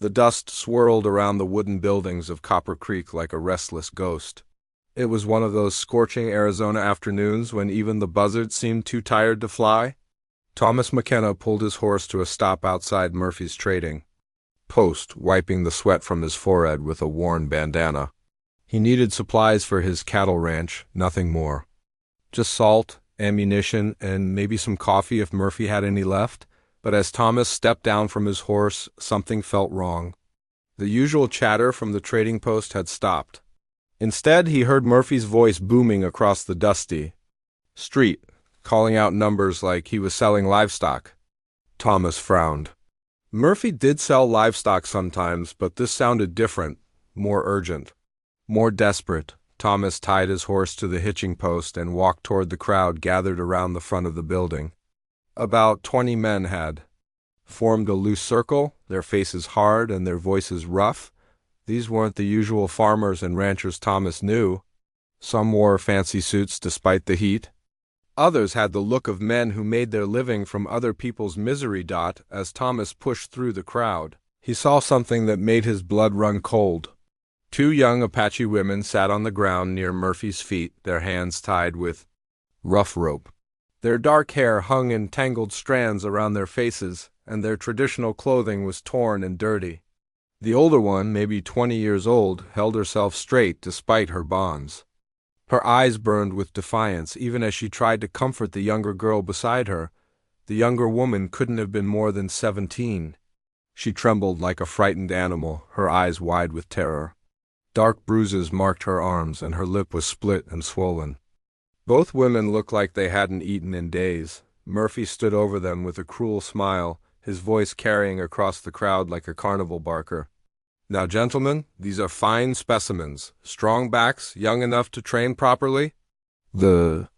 The dust swirled around the wooden buildings of Copper Creek like a restless ghost. It was one of those scorching Arizona afternoons when even the buzzards seemed too tired to fly. Thomas McKenna pulled his horse to a stop outside Murphy's Trading Post, wiping the sweat from his forehead with a worn bandana. He needed supplies for his cattle ranch, nothing more. Just salt, ammunition, and maybe some coffee if Murphy had any left. But as Thomas stepped down from his horse, something felt wrong. The usual chatter from the trading post had stopped. Instead, he heard Murphy's voice booming across the dusty street, calling out numbers like he was selling livestock. Thomas frowned. Murphy did sell livestock sometimes, but this sounded different, more urgent, more desperate. Thomas tied his horse to the hitching post and walked toward the crowd gathered around the front of the building. About 20 men had formed a loose circle, their faces hard and their voices rough. These weren't the usual farmers and ranchers Thomas knew. Some wore fancy suits despite the heat. Others had the look of men who made their living from other people's misery. As Thomas pushed through the crowd, he saw something that made his blood run cold. 2 young Apache women sat on the ground near Murphy's feet, their hands tied with rough rope. Their dark hair hung in tangled strands around their faces, and their traditional clothing was torn and dirty. The older one, maybe 20 years old, held herself straight despite her bonds. Her eyes burned with defiance even as she tried to comfort the younger girl beside her. The younger woman couldn't have been more than 17. She trembled like a frightened animal, her eyes wide with terror. Dark bruises marked her arms, and her lip was split and swollen. Both women looked like they hadn't eaten in days. Murphy stood over them with a cruel smile, his voice carrying across the crowd like a carnival barker. "Now, gentlemen, these are fine specimens, strong backs, young enough to train properly." The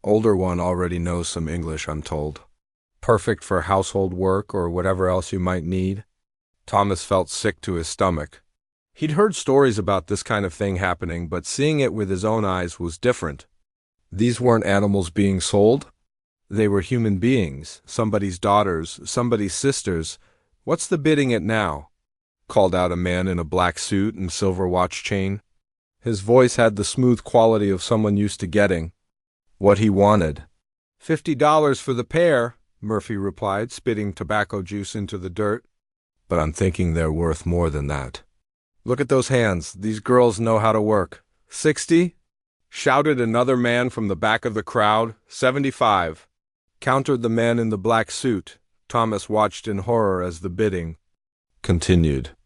older one already knows some English, I'm told. Perfect for household work or whatever else you might need. Thomas felt sick to his stomach. He'd heard stories about this kind of thing happening, but seeing it with his own eyes was different. These weren't animals being sold. They were human beings, somebody's daughters, somebody's sisters. "What's the bidding at now?" called out a man in a black suit and silver watch chain. His voice had the smooth quality of someone used to getting what he wanted. $50 for the pair, Murphy replied, spitting tobacco juice into the dirt. "But I'm thinking they're worth more than that. Look at those hands. These girls know how to work." "60? Shouted another man from the back of the crowd. "75. Countered the man in the black suit. Thomas watched in horror as the bidding continued.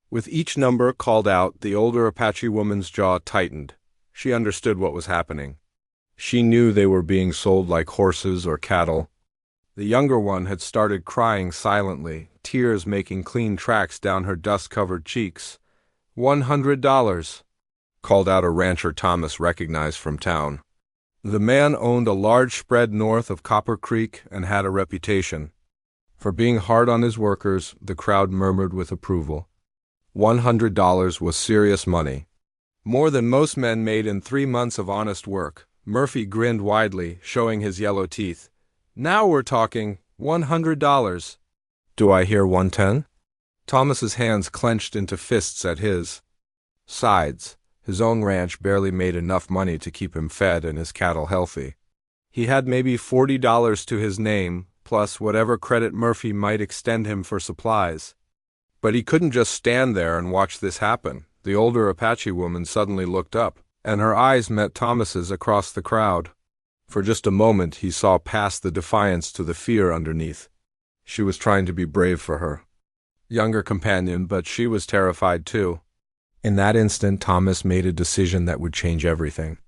With each number called out, the older Apache woman's jaw tightened. She understood what was happening. She knew they were being sold like horses or cattle. The younger one had started crying silently, tears making clean tracks down her dust-covered cheeks. $100. Called out a rancher Thomas recognized from town. The man owned a large spread north of Copper Creek and had a reputation for being hard on his workers. The crowd murmured with approval. $100 was serious money. More than most men made in 3 months of honest work. Murphy grinned widely, showing his yellow teeth. "Now we're talking. $100. Do I hear 110? Thomas's hands clenched into fists at his sides. His own ranch barely made enough money to keep him fed and his cattle healthy. He had maybe $40 to his name, plus whatever credit Murphy might extend him for supplies. But he couldn't just stand there and watch this happen. The older Apache woman suddenly looked up, and her eyes met Thomas's across the crowd. For just a moment he saw past the defiance to the fear underneath. She was trying to be brave for her younger companion, but she was terrified too. In that instant, Thomas made a decision that would change everything.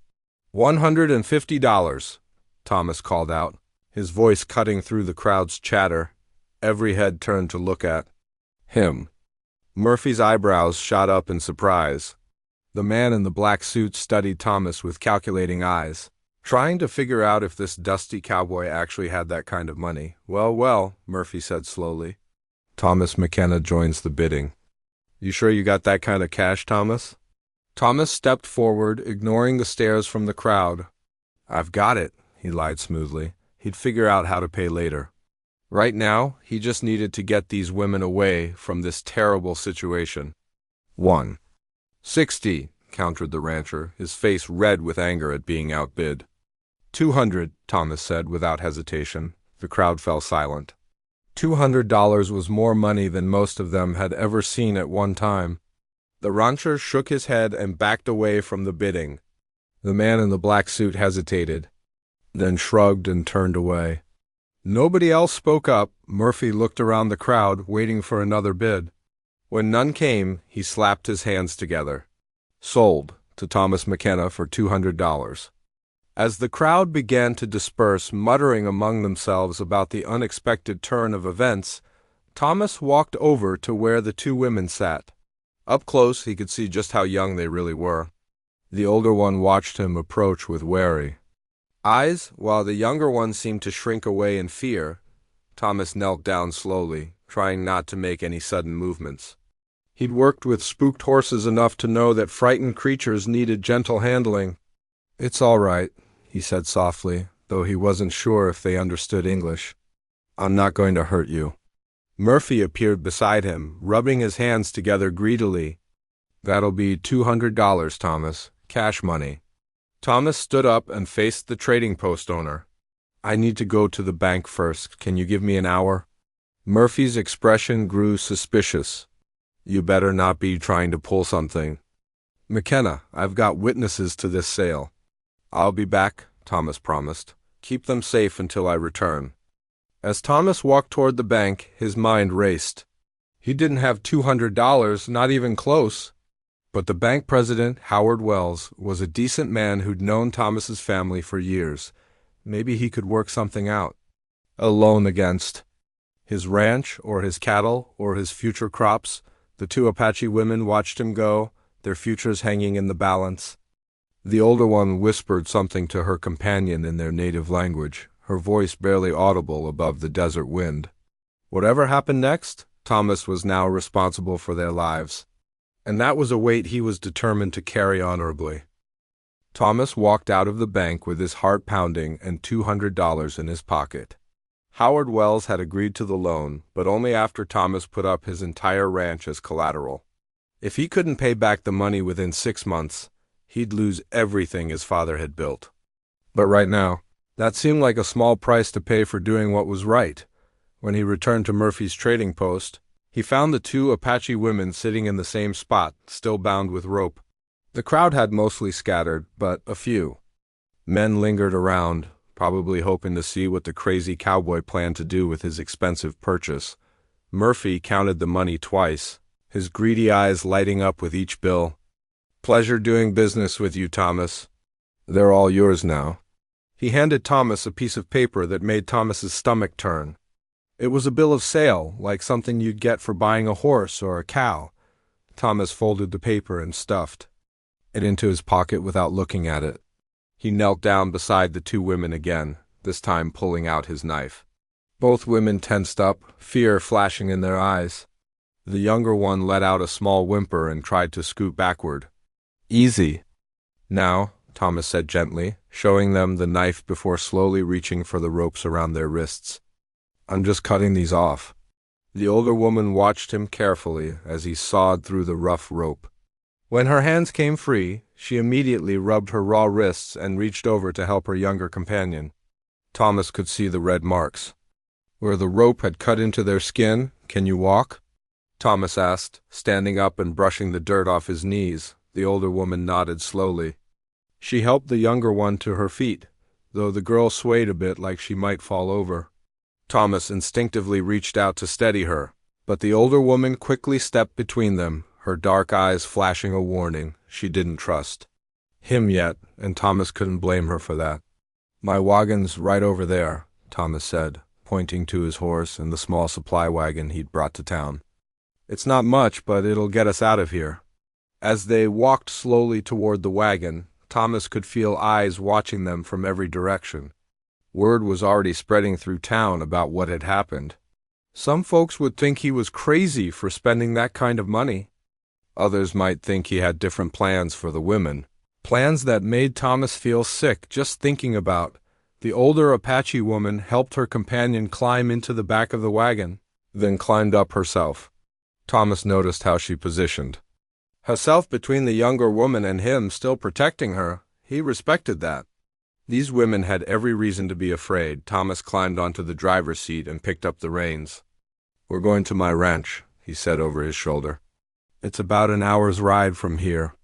$150, Thomas called out, his voice cutting through the crowd's chatter. Every head turned to look at him. Murphy's eyebrows shot up in surprise. The man in the black suit studied Thomas with calculating eyes, trying to figure out if this dusty cowboy actually had that kind of money. Well, Murphy said slowly. Thomas McKenna joins the bidding. "You sure you got that kind of cash, Thomas?" Thomas stepped forward, ignoring the stares from the crowd. "I've got it," he lied smoothly. He'd figure out how to pay later. Right now, he just needed to get these women away from this terrible situation. 160, countered the rancher, his face red with anger at being outbid. 200, Thomas said without hesitation. The crowd fell silent. $200 was more money than most of them had ever seen at one time. The rancher shook his head and backed away from the bidding. The man in the black suit hesitated, then shrugged and turned away. Nobody else spoke up. Murphy looked around the crowd, waiting for another bid. When none came, he slapped his hands together. Sold to Thomas McKenna for $200. As the crowd began to disperse, muttering among themselves about the unexpected turn of events, Thomas walked over to where the two women sat. Up close, he could see just how young they really were. The older one watched him approach with wary eyes, while the younger one seemed to shrink away in fear. Thomas knelt down slowly, trying not to make any sudden movements. He'd worked with spooked horses enough to know that frightened creatures needed gentle handling. "It's all right," he said softly, though he wasn't sure if they understood English. "I'm not going to hurt you." Murphy appeared beside him, rubbing his hands together greedily. "That'll be $200, Thomas. Cash money." Thomas stood up and faced the trading post owner. "I need to go to the bank first. Can you give me an hour?" Murphy's expression grew suspicious. "You better not be trying to pull something." "McKenna, I've got witnesses to this sale." "I'll be back," Thomas promised. "Keep them safe until I return." As Thomas walked toward the bank, his mind raced. He didn't have $200, not even close. But the bank president, Howard Wells, was a decent man who'd known Thomas's family for years. Maybe he could work something out. A loan against his ranch, or his cattle, or his future crops. The two Apache women watched him go, their futures hanging in the balance. The older one whispered something to her companion in their native language, her voice barely audible above the desert wind. Whatever happened next, Thomas was now responsible for their lives. And that was a weight he was determined to carry honorably. Thomas walked out of the bank with his heart pounding and $200 in his pocket. Howard Wells had agreed to the loan, but only after Thomas put up his entire ranch as collateral. If he couldn't pay back the money within 6 months, he'd lose everything his father had built. But right now, that seemed like a small price to pay for doing what was right. When he returned to Murphy's trading post, he found the two Apache women sitting in the same spot, still bound with rope. The crowd had mostly scattered, but a few. Men lingered around, probably hoping to see what the crazy cowboy planned to do with his expensive purchase. Murphy counted the money twice, his greedy eyes lighting up with each bill. "Pleasure doing business with you, Thomas. They're all yours now." He handed Thomas a piece of paper that made Thomas's stomach turn. It was a bill of sale, like something you'd get for buying a horse or a cow. Thomas folded the paper and stuffed it into his pocket without looking at it. He knelt down beside the two women again, this time pulling out his knife. Both women tensed up, fear flashing in their eyes. The younger one let out a small whimper and tried to scoot backward. "Easy." "Now," Thomas said gently, showing them the knife before slowly reaching for the ropes around their wrists. "I'm just cutting these off." The older woman watched him carefully as he sawed through the rough rope. When her hands came free, she immediately rubbed her raw wrists and reached over to help her younger companion. Thomas could see the red marks. "Where the rope had cut into their skin, can you walk?" Thomas asked, standing up and brushing the dirt off his knees. The older woman nodded slowly. She helped the younger one to her feet, though the girl swayed a bit like she might fall over. Thomas instinctively reached out to steady her, but the older woman quickly stepped between them, her dark eyes flashing a warning she didn't trust him yet, and Thomas couldn't blame her for that. "My wagon's right over there," Thomas said, pointing to his horse and the small supply wagon he'd brought to town. "It's not much, but it'll get us out of here." As they walked slowly toward the wagon, Thomas could feel eyes watching them from every direction. Word was already spreading through town about what had happened. Some folks would think he was crazy for spending that kind of money. Others might think he had different plans for the women. Plans that made Thomas feel sick just thinking about. The older Apache woman helped her companion climb into the back of the wagon, then climbed up herself. Thomas noticed how she positioned herself between the younger woman and him, still protecting her. He respected that. These women had every reason to be afraid. Thomas climbed onto the driver's seat and picked up the reins. "We're going to my ranch," he said over his shoulder. "It's about an hour's ride from here.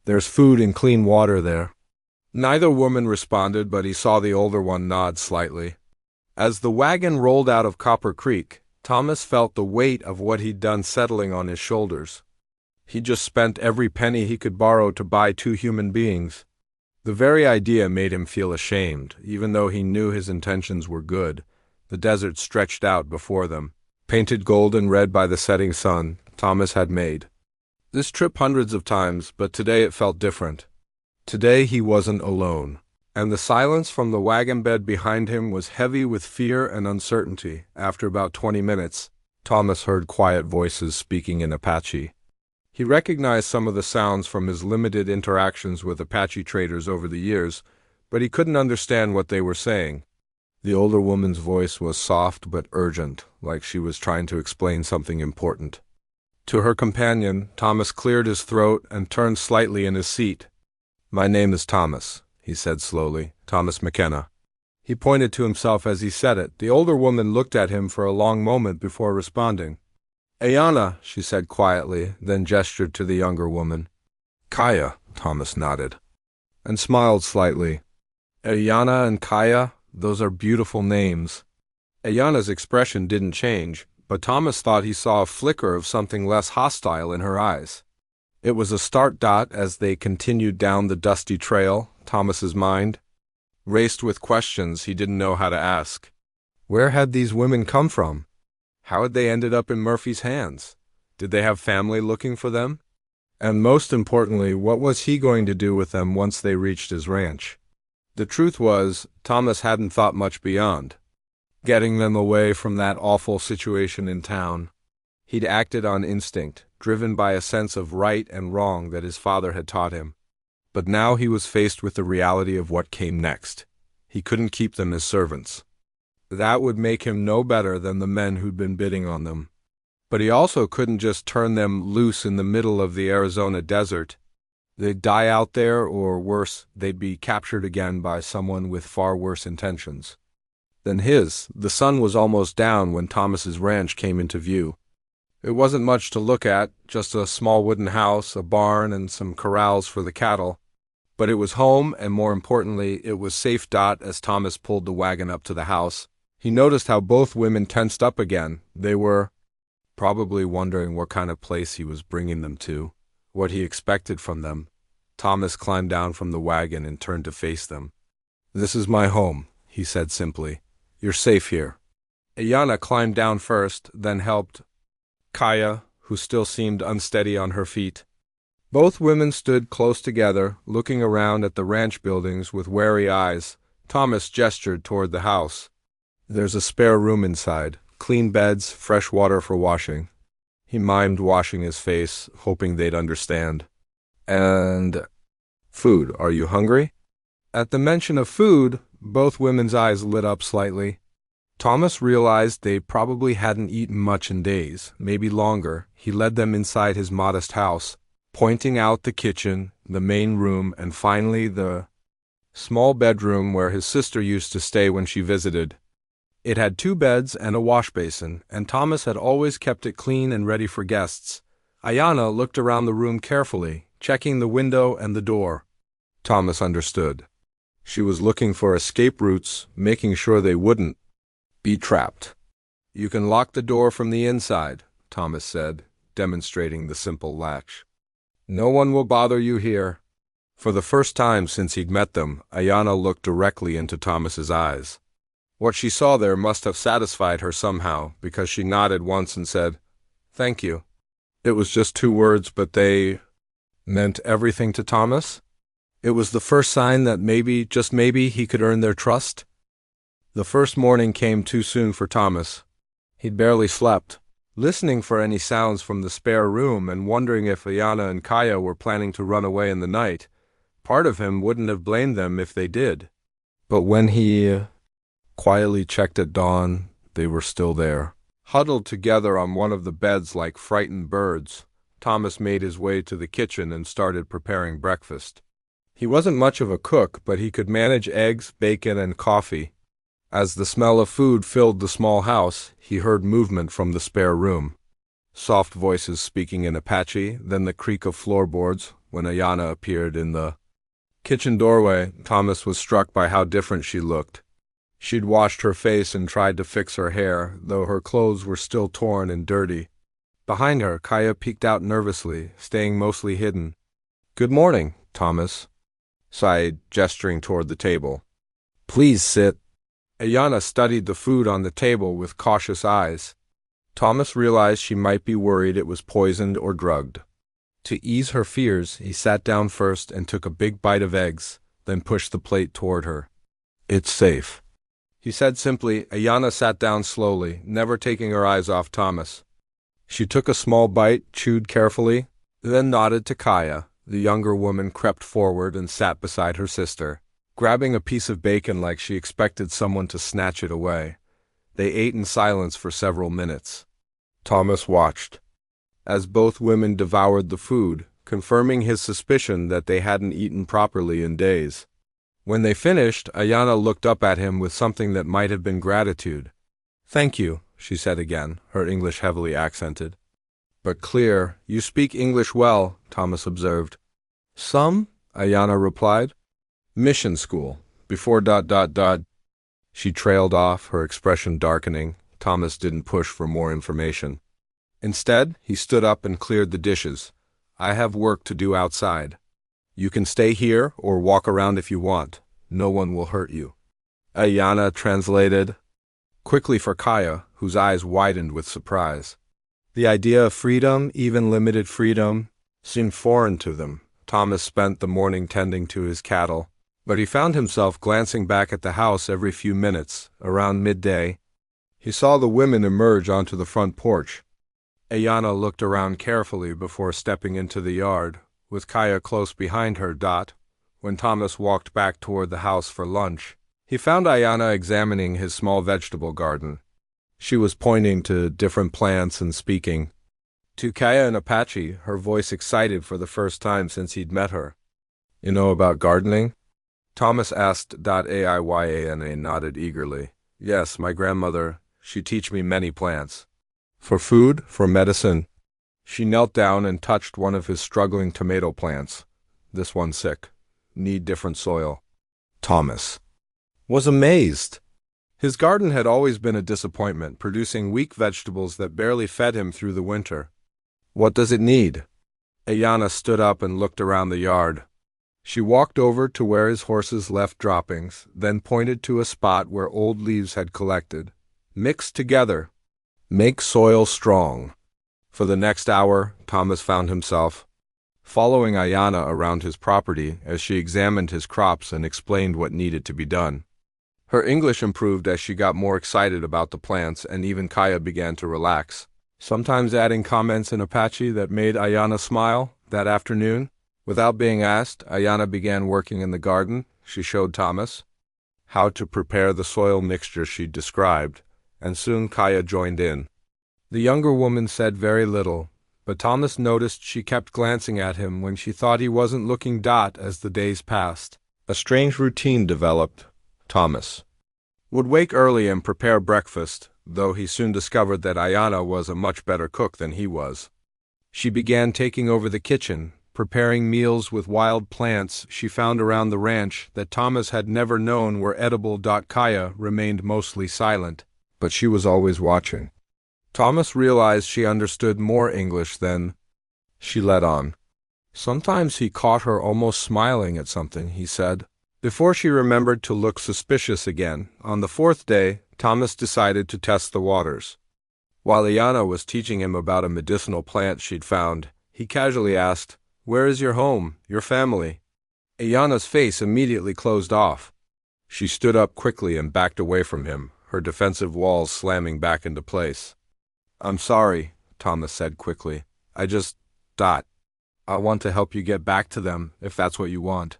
There's food and clean water there." Neither woman responded, but he saw the older one nod slightly. As the wagon rolled out of Copper Creek, Thomas felt the weight of what he'd done settling on his shoulders. He just spent every penny he could borrow to buy 2 human beings. The very idea made him feel ashamed, even though he knew his intentions were good. The desert stretched out before them, painted gold and red by the setting sun. Thomas had made this trip hundreds of times, but today it felt different. Today he wasn't alone, and the silence from the wagon bed behind him was heavy with fear and uncertainty. After about 20 minutes, Thomas heard quiet voices speaking in Apache. He recognized some of the sounds from his limited interactions with Apache traders over the years, but he couldn't understand what they were saying. The older woman's voice was soft but urgent, like she was trying to explain something important. To her companion, Thomas cleared his throat and turned slightly in his seat. "My name is Thomas," he said slowly. "Thomas McKenna." He pointed to himself as he said it. The older woman looked at him for a long moment before responding. "Ayana," she said quietly, then gestured to the younger woman. "Kaya," Thomas nodded, and smiled slightly. "Ayana and Kaya, those are beautiful names." Ayana's expression didn't change, but Thomas thought he saw a flicker of something less hostile in her eyes. It was a start dot as they continued down the dusty trail. Thomas's mind raced with questions he didn't know how to ask. Where had these women come from? How had they ended up in Murphy's hands? Did they have family looking for them? And most importantly, what was he going to do with them once they reached his ranch? The truth was, Thomas hadn't thought much beyond getting them away from that awful situation in town. He'd acted on instinct, driven by a sense of right and wrong that his father had taught him. But now he was faced with the reality of what came next. He couldn't keep them as servants. That would make him no better than the men who'd been bidding on them. But he also couldn't just turn them loose in the middle of the Arizona desert. They'd die out there, or worse, they'd be captured again by someone with far worse intentions than his. The sun was almost down when Thomas's ranch came into view. It wasn't much to look at, just a small wooden house, a barn, and some corrals for the cattle. But it was home, and more importantly, it was safe. As Thomas pulled the wagon up to the house, he noticed how both women tensed up again. They were probably wondering what kind of place he was bringing them to, what he expected from them. Thomas climbed down from the wagon and turned to face them. "This is my home," he said simply. "You're safe here." Ayana climbed down first, then helped Kaya, who still seemed unsteady on her feet. Both women stood close together, looking around at the ranch buildings with wary eyes. Thomas gestured toward the house. "There's a spare room inside, clean beds, fresh water for washing." He mimed washing his face, hoping they'd understand. "And food. Are you hungry?" At the mention of food, both women's eyes lit up slightly. Thomas realized they probably hadn't eaten much in days, maybe longer. He led them inside his modest house, pointing out the kitchen, the main room, and finally the small bedroom where his sister used to stay when she visited. It had 2 beds and a wash basin, and Thomas had always kept it clean and ready for guests. Ayana looked around the room carefully, checking the window and the door. Thomas understood. She was looking for escape routes, making sure they wouldn't be trapped. "You can lock the door from the inside," Thomas said, demonstrating the simple latch. "No one will bother you here." For the first time since he'd met them, Ayana looked directly into Thomas's eyes. What she saw there must have satisfied her somehow, because she nodded once and said, "Thank you." It was just 2 words, but they meant everything to Thomas. It was the first sign that maybe, just maybe, he could earn their trust. The first morning came too soon for Thomas. He'd barely slept, listening for any sounds from the spare room and wondering if Ayana and Kaya were planning to run away in the night. Part of him wouldn't have blamed them if they did. But when he quietly checked at dawn, they were still there. Huddled together on one of the beds like frightened birds, Thomas made his way to the kitchen and started preparing breakfast. He wasn't much of a cook, but he could manage eggs, bacon, and coffee. As the smell of food filled the small house, he heard movement from the spare room. Soft voices speaking in Apache, then the creak of floorboards. When Ayana appeared in the kitchen doorway, Thomas was struck by how different she looked. She'd washed her face and tried to fix her hair, though her clothes were still torn and dirty. Behind her, Kaya peeked out nervously, staying mostly hidden. "Good morning, Thomas," sighed, gesturing toward the table. "Please sit." Ayana studied the food on the table with cautious eyes. Thomas realized she might be worried it was poisoned or drugged. To ease her fears, he sat down first and took a big bite of eggs, then pushed the plate toward her. "It's safe," he said simply. Ayana sat down slowly, never taking her eyes off Thomas. She took a small bite, chewed carefully, then nodded to Kaya. The younger woman crept forward and sat beside her sister, grabbing a piece of bacon like she expected someone to snatch it away. They ate in silence for several minutes. Thomas watched as both women devoured the food, confirming his suspicion that they hadn't eaten properly in days. When they finished, Ayana looked up at him with something that might have been gratitude. "Thank you," she said again, her English heavily accented. "But clear. You speak English well," Thomas observed. "Some," Ayana replied. "Mission school. Before ... She trailed off, her expression darkening. Thomas didn't push for more information. Instead, he stood up and cleared the dishes. "I have work to do outside. You can stay here or walk around if you want. No one will hurt you." Ayana translated quickly for Kaya, whose eyes widened with surprise. The idea of freedom, even limited freedom, seemed foreign to them. Thomas spent the morning tending to his cattle, but he found himself glancing back at the house every few minutes. Around midday, he saw the women emerge onto the front porch. Ayana looked around carefully before stepping into the yard, with Kaya close behind her. When Thomas walked back toward the house for lunch, he found Ayana examining his small vegetable garden. She was pointing to different plants and speaking to Kaya and Apache, her voice excited for the first time since he'd met her. "You know about gardening?" Thomas asked. Ayana nodded eagerly. "Yes, my grandmother, she teach me many plants. For food, for medicine." She knelt down and touched one of his struggling tomato plants. "This one's sick. Need different soil." Thomas was amazed. His garden had always been a disappointment, producing weak vegetables that barely fed him through the winter. "What does it need?" Ayana stood up and looked around the yard. She walked over to where his horses left droppings, then pointed to a spot where old leaves had collected. "Mixed together. Make soil strong." For the next hour, Thomas found himself following Ayana around his property as she examined his crops and explained what needed to be done. Her English improved as she got more excited about the plants, and even Kaya began to relax, sometimes adding comments in Apache that made Ayana smile. That afternoon, without being asked, Ayana began working in the garden. She showed Thomas how to prepare the soil mixture she'd described, and soon Kaya joined in. The younger woman said very little, but Thomas noticed she kept glancing at him when she thought he wasn't looking. As the days passed, a strange routine developed. Thomas would wake early and prepare breakfast, though he soon discovered that Ayana was a much better cook than he was. She began taking over the kitchen, preparing meals with wild plants she found around the ranch that Thomas had never known were edible. Kaya remained mostly silent, but she was always watching. Thomas realized she understood more English than she let on. Sometimes he caught her almost smiling at something he said, before she remembered to look suspicious again. On the fourth day, Thomas decided to test the waters. While Ayana was teaching him about a medicinal plant she'd found, he casually asked, "Where is your home, your family?" Ayana's face immediately closed off. She stood up quickly and backed away from him, her defensive walls slamming back into place. "I'm sorry," Thomas said quickly. I want to help you get back to them, if that's what you want."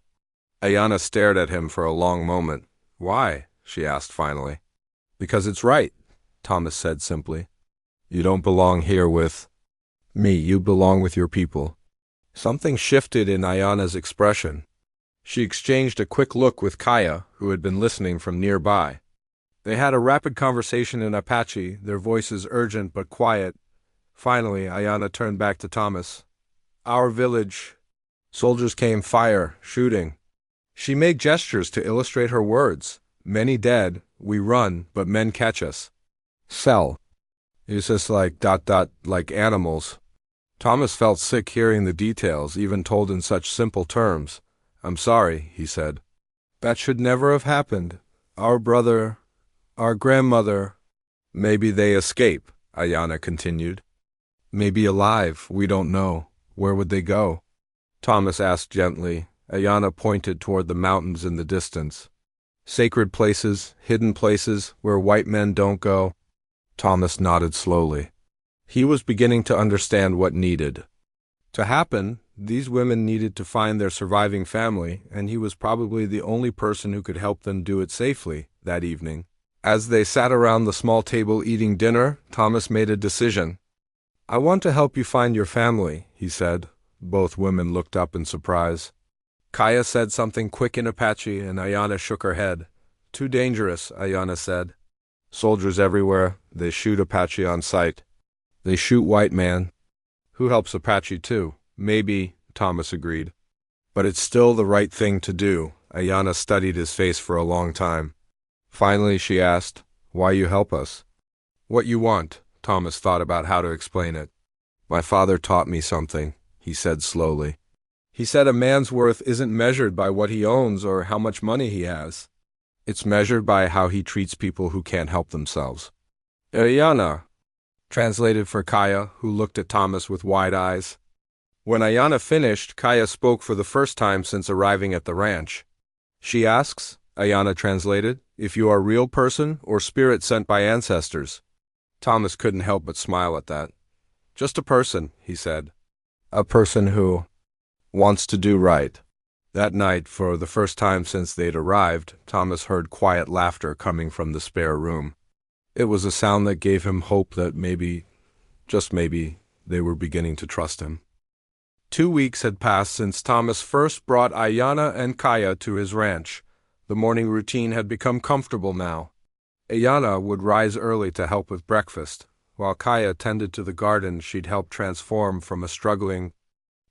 Ayana stared at him for a long moment. Why? She asked finally. Because it's right, Thomas said simply. You don't belong here with me, you belong with your people. Something shifted in Ayana's expression. She exchanged a quick look with Kaya, who had been listening from nearby. They had a rapid conversation in Apache, their voices urgent but quiet. Finally, Ayana turned back to Thomas. Our village. Soldiers came, fire, shooting. She made gestures to illustrate her words. Many dead, we run, but men catch us. Sell. It's just like animals. Thomas felt sick hearing the details, even told in such simple terms. I'm sorry, he said. That should never have happened. Our brother, our grandmother. Maybe they escape, Ayana continued. Maybe alive, we don't know. Where would they go? Thomas asked gently. Ayana pointed toward the mountains in the distance. Sacred places, hidden places, where white men don't go. Thomas nodded slowly. He was beginning to understand what needed to happen. These women needed to find their surviving family, and he was probably the only person who could help them do it safely that evening. As they sat around the small table eating dinner, Thomas made a decision. I want to help you find your family, he said. Both women looked up in surprise. Kaya said something quick in Apache, and Ayana shook her head. Too dangerous, Ayana said. Soldiers everywhere. They shoot Apache on sight. They shoot white man. Who helps Apache too? Maybe, Thomas agreed. But it's still the right thing to do. Ayana studied his face for a long time. Finally, she asked, why you help us? What you want, Thomas thought about how to explain it. My father taught me something, he said slowly. He said a man's worth isn't measured by what he owns or how much money he has. It's measured by how he treats people who can't help themselves. Ayana, translated for Kaya, who looked at Thomas with wide eyes. When Ayana finished, Kaya spoke for the first time since arriving at the ranch. She asks, Ayana translated, if you are a real person or spirit sent by ancestors. Thomas couldn't help but smile at that. Just a person, he said. A person who wants to do right. That night, for the first time since they'd arrived, Thomas heard quiet laughter coming from the spare room. It was a sound that gave him hope that maybe, just maybe, they were beginning to trust him. 2 weeks had passed since Thomas first brought Ayana and Kaya to his ranch. The morning routine had become comfortable now. Ayana would rise early to help with breakfast, while Kaya tended to the garden she'd helped transform from a struggling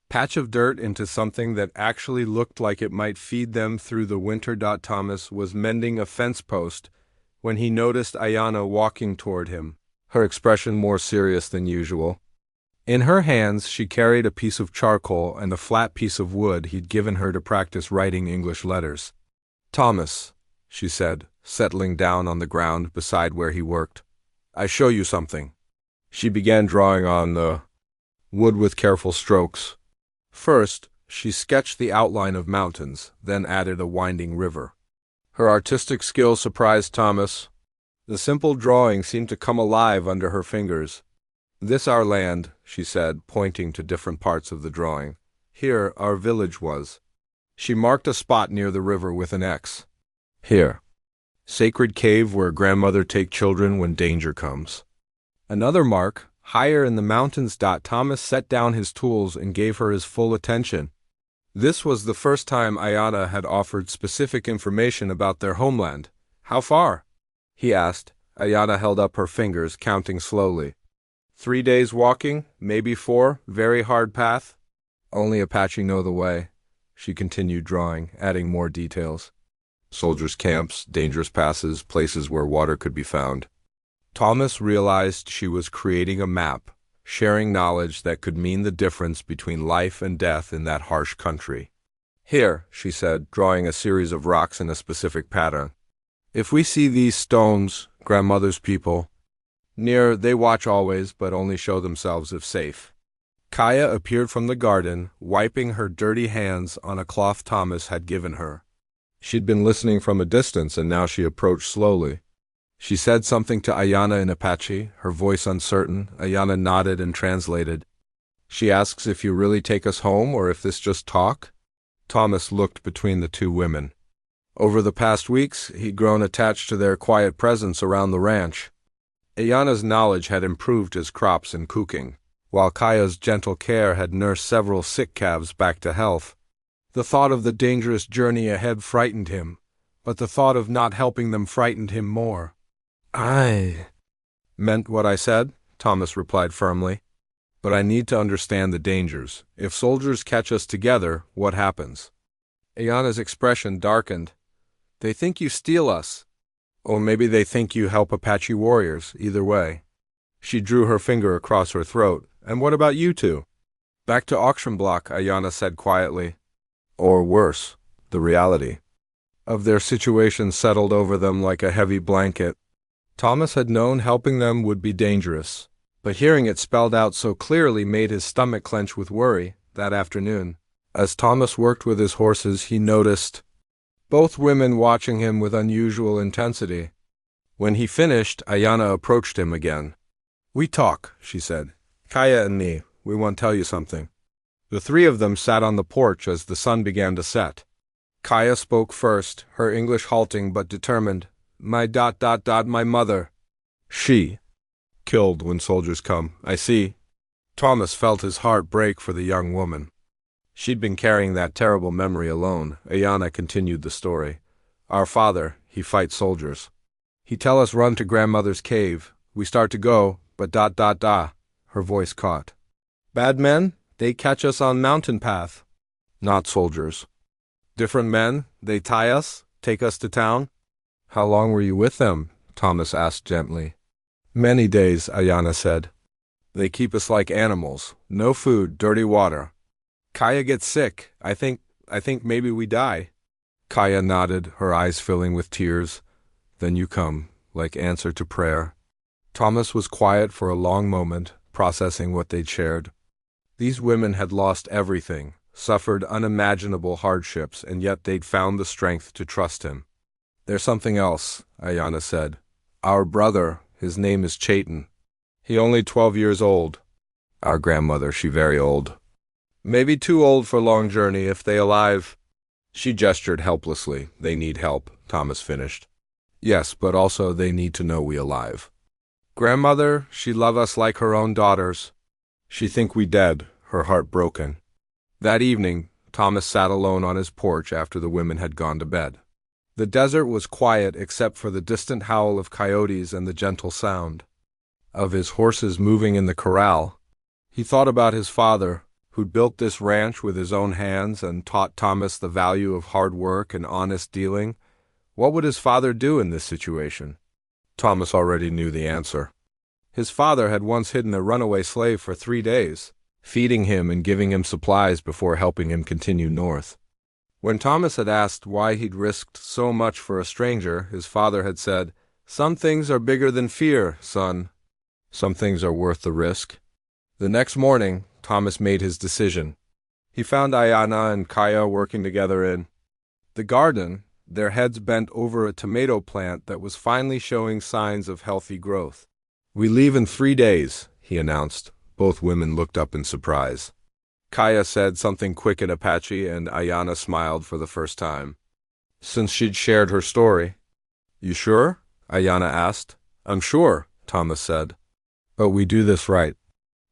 patch of dirt into something that actually looked like it might feed them through the winter. Thomas was mending a fence post when he noticed Ayana walking toward him, her expression more serious than usual. In her hands she carried a piece of charcoal and a flat piece of wood he'd given her to practice writing English letters. Thomas, she said, settling down on the ground beside where he worked, I show you something. She began drawing on the wood with careful strokes. First, she sketched the outline of mountains, then added a winding river. Her artistic skill surprised Thomas. The simple drawing seemed to come alive under her fingers. This our land, she said, pointing to different parts of the drawing. Here our village was. She marked a spot near the river with an X. Here. Sacred cave where grandmother take children when danger comes. Another mark, higher in the mountains. Thomas set down his tools and gave her his full attention. This was the first time Ayana had offered specific information about their homeland. How far? He asked. Ayana held up her fingers, counting slowly. 3 days walking, maybe 4, very hard path. Only Apache know the way. She continued drawing, adding more details. Soldiers' camps, dangerous passes, places where water could be found. Thomas realized she was creating a map, sharing knowledge that could mean the difference between life and death in that harsh country. Here, she said, drawing a series of rocks in a specific pattern. If we see these stones, grandmother's people, near, they watch always, but only show themselves if safe. Kaya appeared from the garden, wiping her dirty hands on a cloth Thomas had given her. She'd been listening from a distance, and now she approached slowly. She said something to Ayana in Apache, her voice uncertain. Ayana nodded and translated. She asks if you really take us home or if this just talk? Thomas looked between the two women. Over the past weeks, he'd grown attached to their quiet presence around the ranch. Ayana's knowledge had improved his crops and cooking, while Kaya's gentle care had nursed several sick calves back to health. The thought of the dangerous journey ahead frightened him, but the thought of not helping them frightened him more. "I meant what I said," Thomas replied firmly. "But I need to understand the dangers. If soldiers catch us together, what happens?" Ayana's expression darkened. "They think you steal us. Or maybe they think you help Apache warriors, either way." She drew her finger across her throat. "And what about you two?" "Back to auction block," Ayana said quietly. Or worse, the reality of their situation settled over them like a heavy blanket. Thomas had known helping them would be dangerous, but hearing it spelled out so clearly made his stomach clench with worry. That afternoon, as Thomas worked with his horses, he noticed both women watching him with unusual intensity. When he finished, Ayana approached him again. "We talk," she said. "Kaya and me, we want to tell you something." The three of them sat on the porch as the sun began to set. Kaya spoke first, her English halting but determined. My mother. She. Killed when soldiers come, I see." Thomas felt his heart break for the young woman. She'd been carrying that terrible memory alone. Ayana continued the story. "Our father, he fights soldiers. He tell us run to grandmother's cave. We start to go, but Her voice caught. "Bad men? They catch us on mountain path." "Not soldiers." "Different men? They tie us, take us to town?" "How long were you with them?" Thomas asked gently. "Many days," Ayana said. "They keep us like animals. No food, dirty water. Kaya gets sick. I think maybe we die." Kaya nodded, her eyes filling with tears. "Then you come," like answer to prayer. Thomas was quiet for a long moment, processing what they'd shared. These women had lost everything, suffered unimaginable hardships, and yet they'd found the strength to trust him. "There's something else," Ayana said. "Our brother, his name is Chaitan. He only 12 years old. Our grandmother, she very old. Maybe too old for long journey if they alive." She gestured helplessly. "They need help," Thomas finished. "Yes, but also they need to know we alive. Grandmother, she love us like her own daughters. She think we dead, her heart broken." That evening, Thomas sat alone on his porch after the women had gone to bed. The desert was quiet except for the distant howl of coyotes and the gentle sound of his horses moving in the corral. He thought about his father, who'd built this ranch with his own hands and taught Thomas the value of hard work and honest dealing. What would his father do in this situation? Thomas already knew the answer. His father had once hidden a runaway slave for 3 days, feeding him and giving him supplies before helping him continue north. When Thomas had asked why he'd risked so much for a stranger, his father had said, "Some things are bigger than fear, son. Some things are worth the risk." The next morning, Thomas made his decision. He found Ayana and Kaya working together in the garden, their heads bent over a tomato plant that was finally showing signs of healthy growth. "We leave in 3 days," he announced. Both women looked up in surprise. Kaya said something quick in Apache, and Ayana smiled for the first time since she'd shared her story. "You sure?" Ayana asked. "I'm sure," Thomas said. "But we do this right.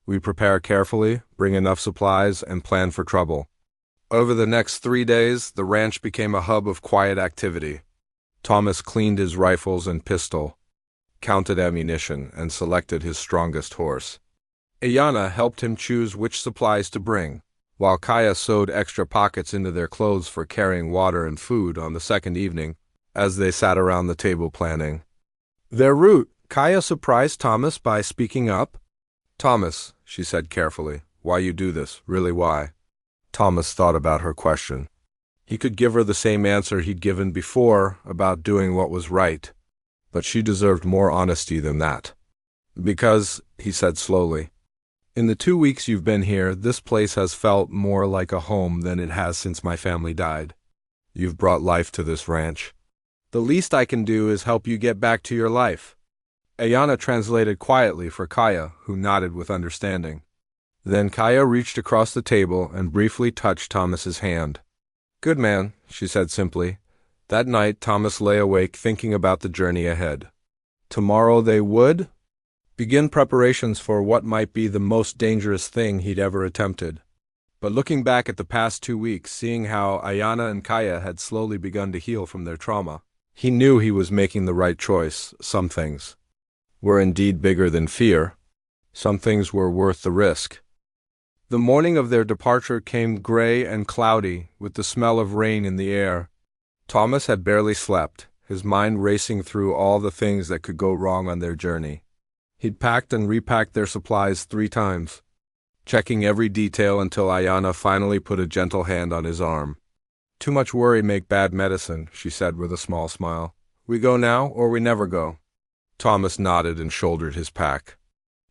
We prepare carefully, bring enough supplies, and plan for trouble." Over the next 3 days, the ranch became a hub of quiet activity. Thomas cleaned his rifles and pistol, counted ammunition, and selected his strongest horse. Ayana helped him choose which supplies to bring, while Kaya sewed extra pockets into their clothes for carrying water and food. On the second evening, as they sat around the table planning their route, Kaya surprised Thomas by speaking up. "Thomas," she said carefully, "why you do this? Really why?" Thomas thought about her question. He could give her the same answer he'd given before about doing what was right, but she deserved more honesty than that. "Because," he said slowly, "in the 2 weeks you've been here, this place has felt more like a home than it has since my family died. You've brought life to this ranch. The least I can do is help you get back to your life." Ayana translated quietly for Kaya, who nodded with understanding. Then Kaya reached across the table and briefly touched Thomas's hand. "Good man," she said simply. That night, Thomas lay awake thinking about the journey ahead. Tomorrow they would begin preparations for what might be the most dangerous thing he'd ever attempted. But looking back at the past 2 weeks, seeing how Ayana and Kaya had slowly begun to heal from their trauma, he knew he was making the right choice. Some things were indeed bigger than fear. Some things were worth the risk. The morning of their departure came gray and cloudy, with the smell of rain in the air. Thomas had barely slept, his mind racing through all the things that could go wrong on their journey. He'd packed and repacked their supplies 3 times, checking every detail until Ayana finally put a gentle hand on his arm. "Too much worry make bad medicine," she said with a small smile. "We go now, or we never go." Thomas nodded and shouldered his pack.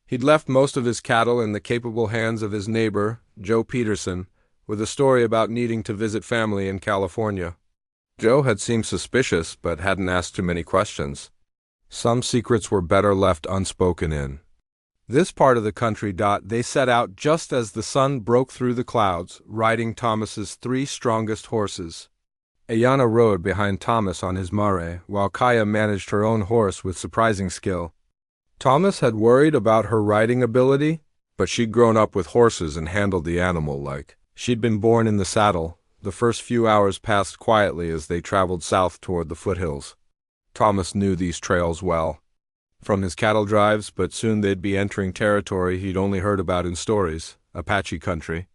He'd left most of his cattle in the capable hands of his neighbor, Joe Peterson, with a story about needing to visit family in California. Joe had seemed suspicious, but hadn't asked too many questions. Some secrets were better left unspoken in this part of the country. They set out just as the sun broke through the clouds, riding Thomas's 3 strongest horses. Ayana rode behind Thomas on his mare, while Kaya managed her own horse with surprising skill. Thomas had worried about her riding ability, but she'd grown up with horses and handled the animal like she'd been born in the saddle. The first few hours passed quietly as they traveled south toward the foothills. Thomas knew these trails well from his cattle drives, but soon they'd be entering territory he'd only heard about in stories, Apache country,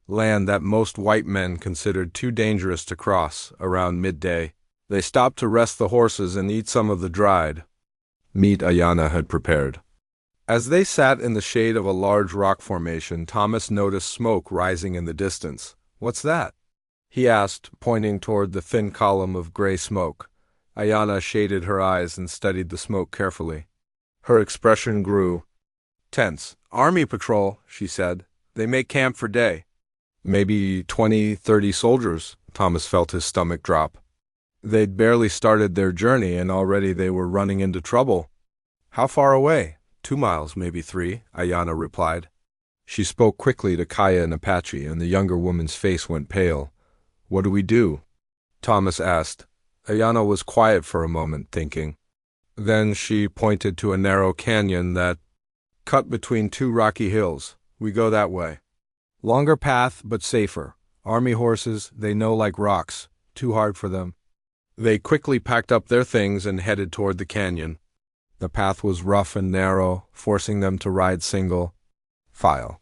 land that most white men considered too dangerous to cross. Around midday, they stopped to rest the horses and eat some of the dried meat Ayana had prepared. As they sat in the shade of a large rock formation, Thomas noticed smoke rising in the distance. "What's that?" he asked, pointing toward the thin column of gray smoke. Ayana shaded her eyes and studied the smoke carefully. Her expression grew tense. "Army patrol," she said. "They make camp for day." "Maybe 20-30 soldiers." Thomas felt his stomach drop. They'd barely started their journey and already they were running into trouble. "How far away?" 2 miles, maybe 3, Ayana replied. She spoke quickly to Kaya and Apache, and the younger woman's face went pale. "What do we do?" Thomas asked. Ayana was quiet for a moment, thinking. Then she pointed to a narrow canyon that cut between 2 rocky hills. "We go that way. Longer path, but safer. Army horses, they know like rocks. Too hard for them." They quickly packed up their things and headed toward the canyon. The path was rough and narrow, forcing them to ride single file.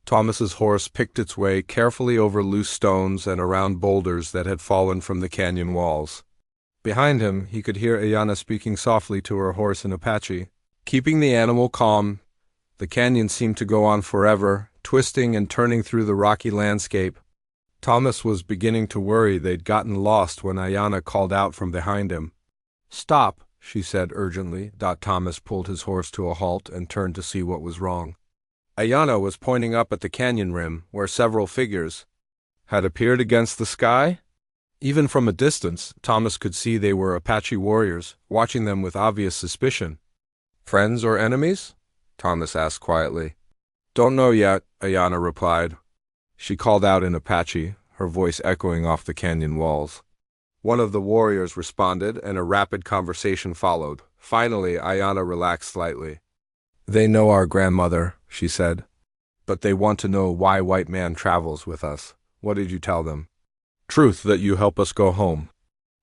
Thomas's horse picked its way carefully over loose stones and around boulders that had fallen from the canyon walls. Behind him, he could hear Ayana speaking softly to her horse in Apache, keeping the animal calm. The canyon seemed to go on forever, twisting and turning through the rocky landscape. Thomas was beginning to worry they'd gotten lost when Ayana called out from behind him. "Stop," she said urgently. Thomas pulled his horse to a halt and turned to see what was wrong. Ayana was pointing up at the canyon rim, where several figures had appeared against the sky. Even from a distance, Thomas could see they were Apache warriors, watching them with obvious suspicion. "Friends or enemies?" Thomas asked quietly. "Don't know yet," Ayana replied. She called out in Apache, her voice echoing off the canyon walls. One of the warriors responded, and a rapid conversation followed. Finally, Ayana relaxed slightly. "They know our grandmother," she said. "But they want to know why white man travels with us. What did you tell them?" "Truth, that you help us go home."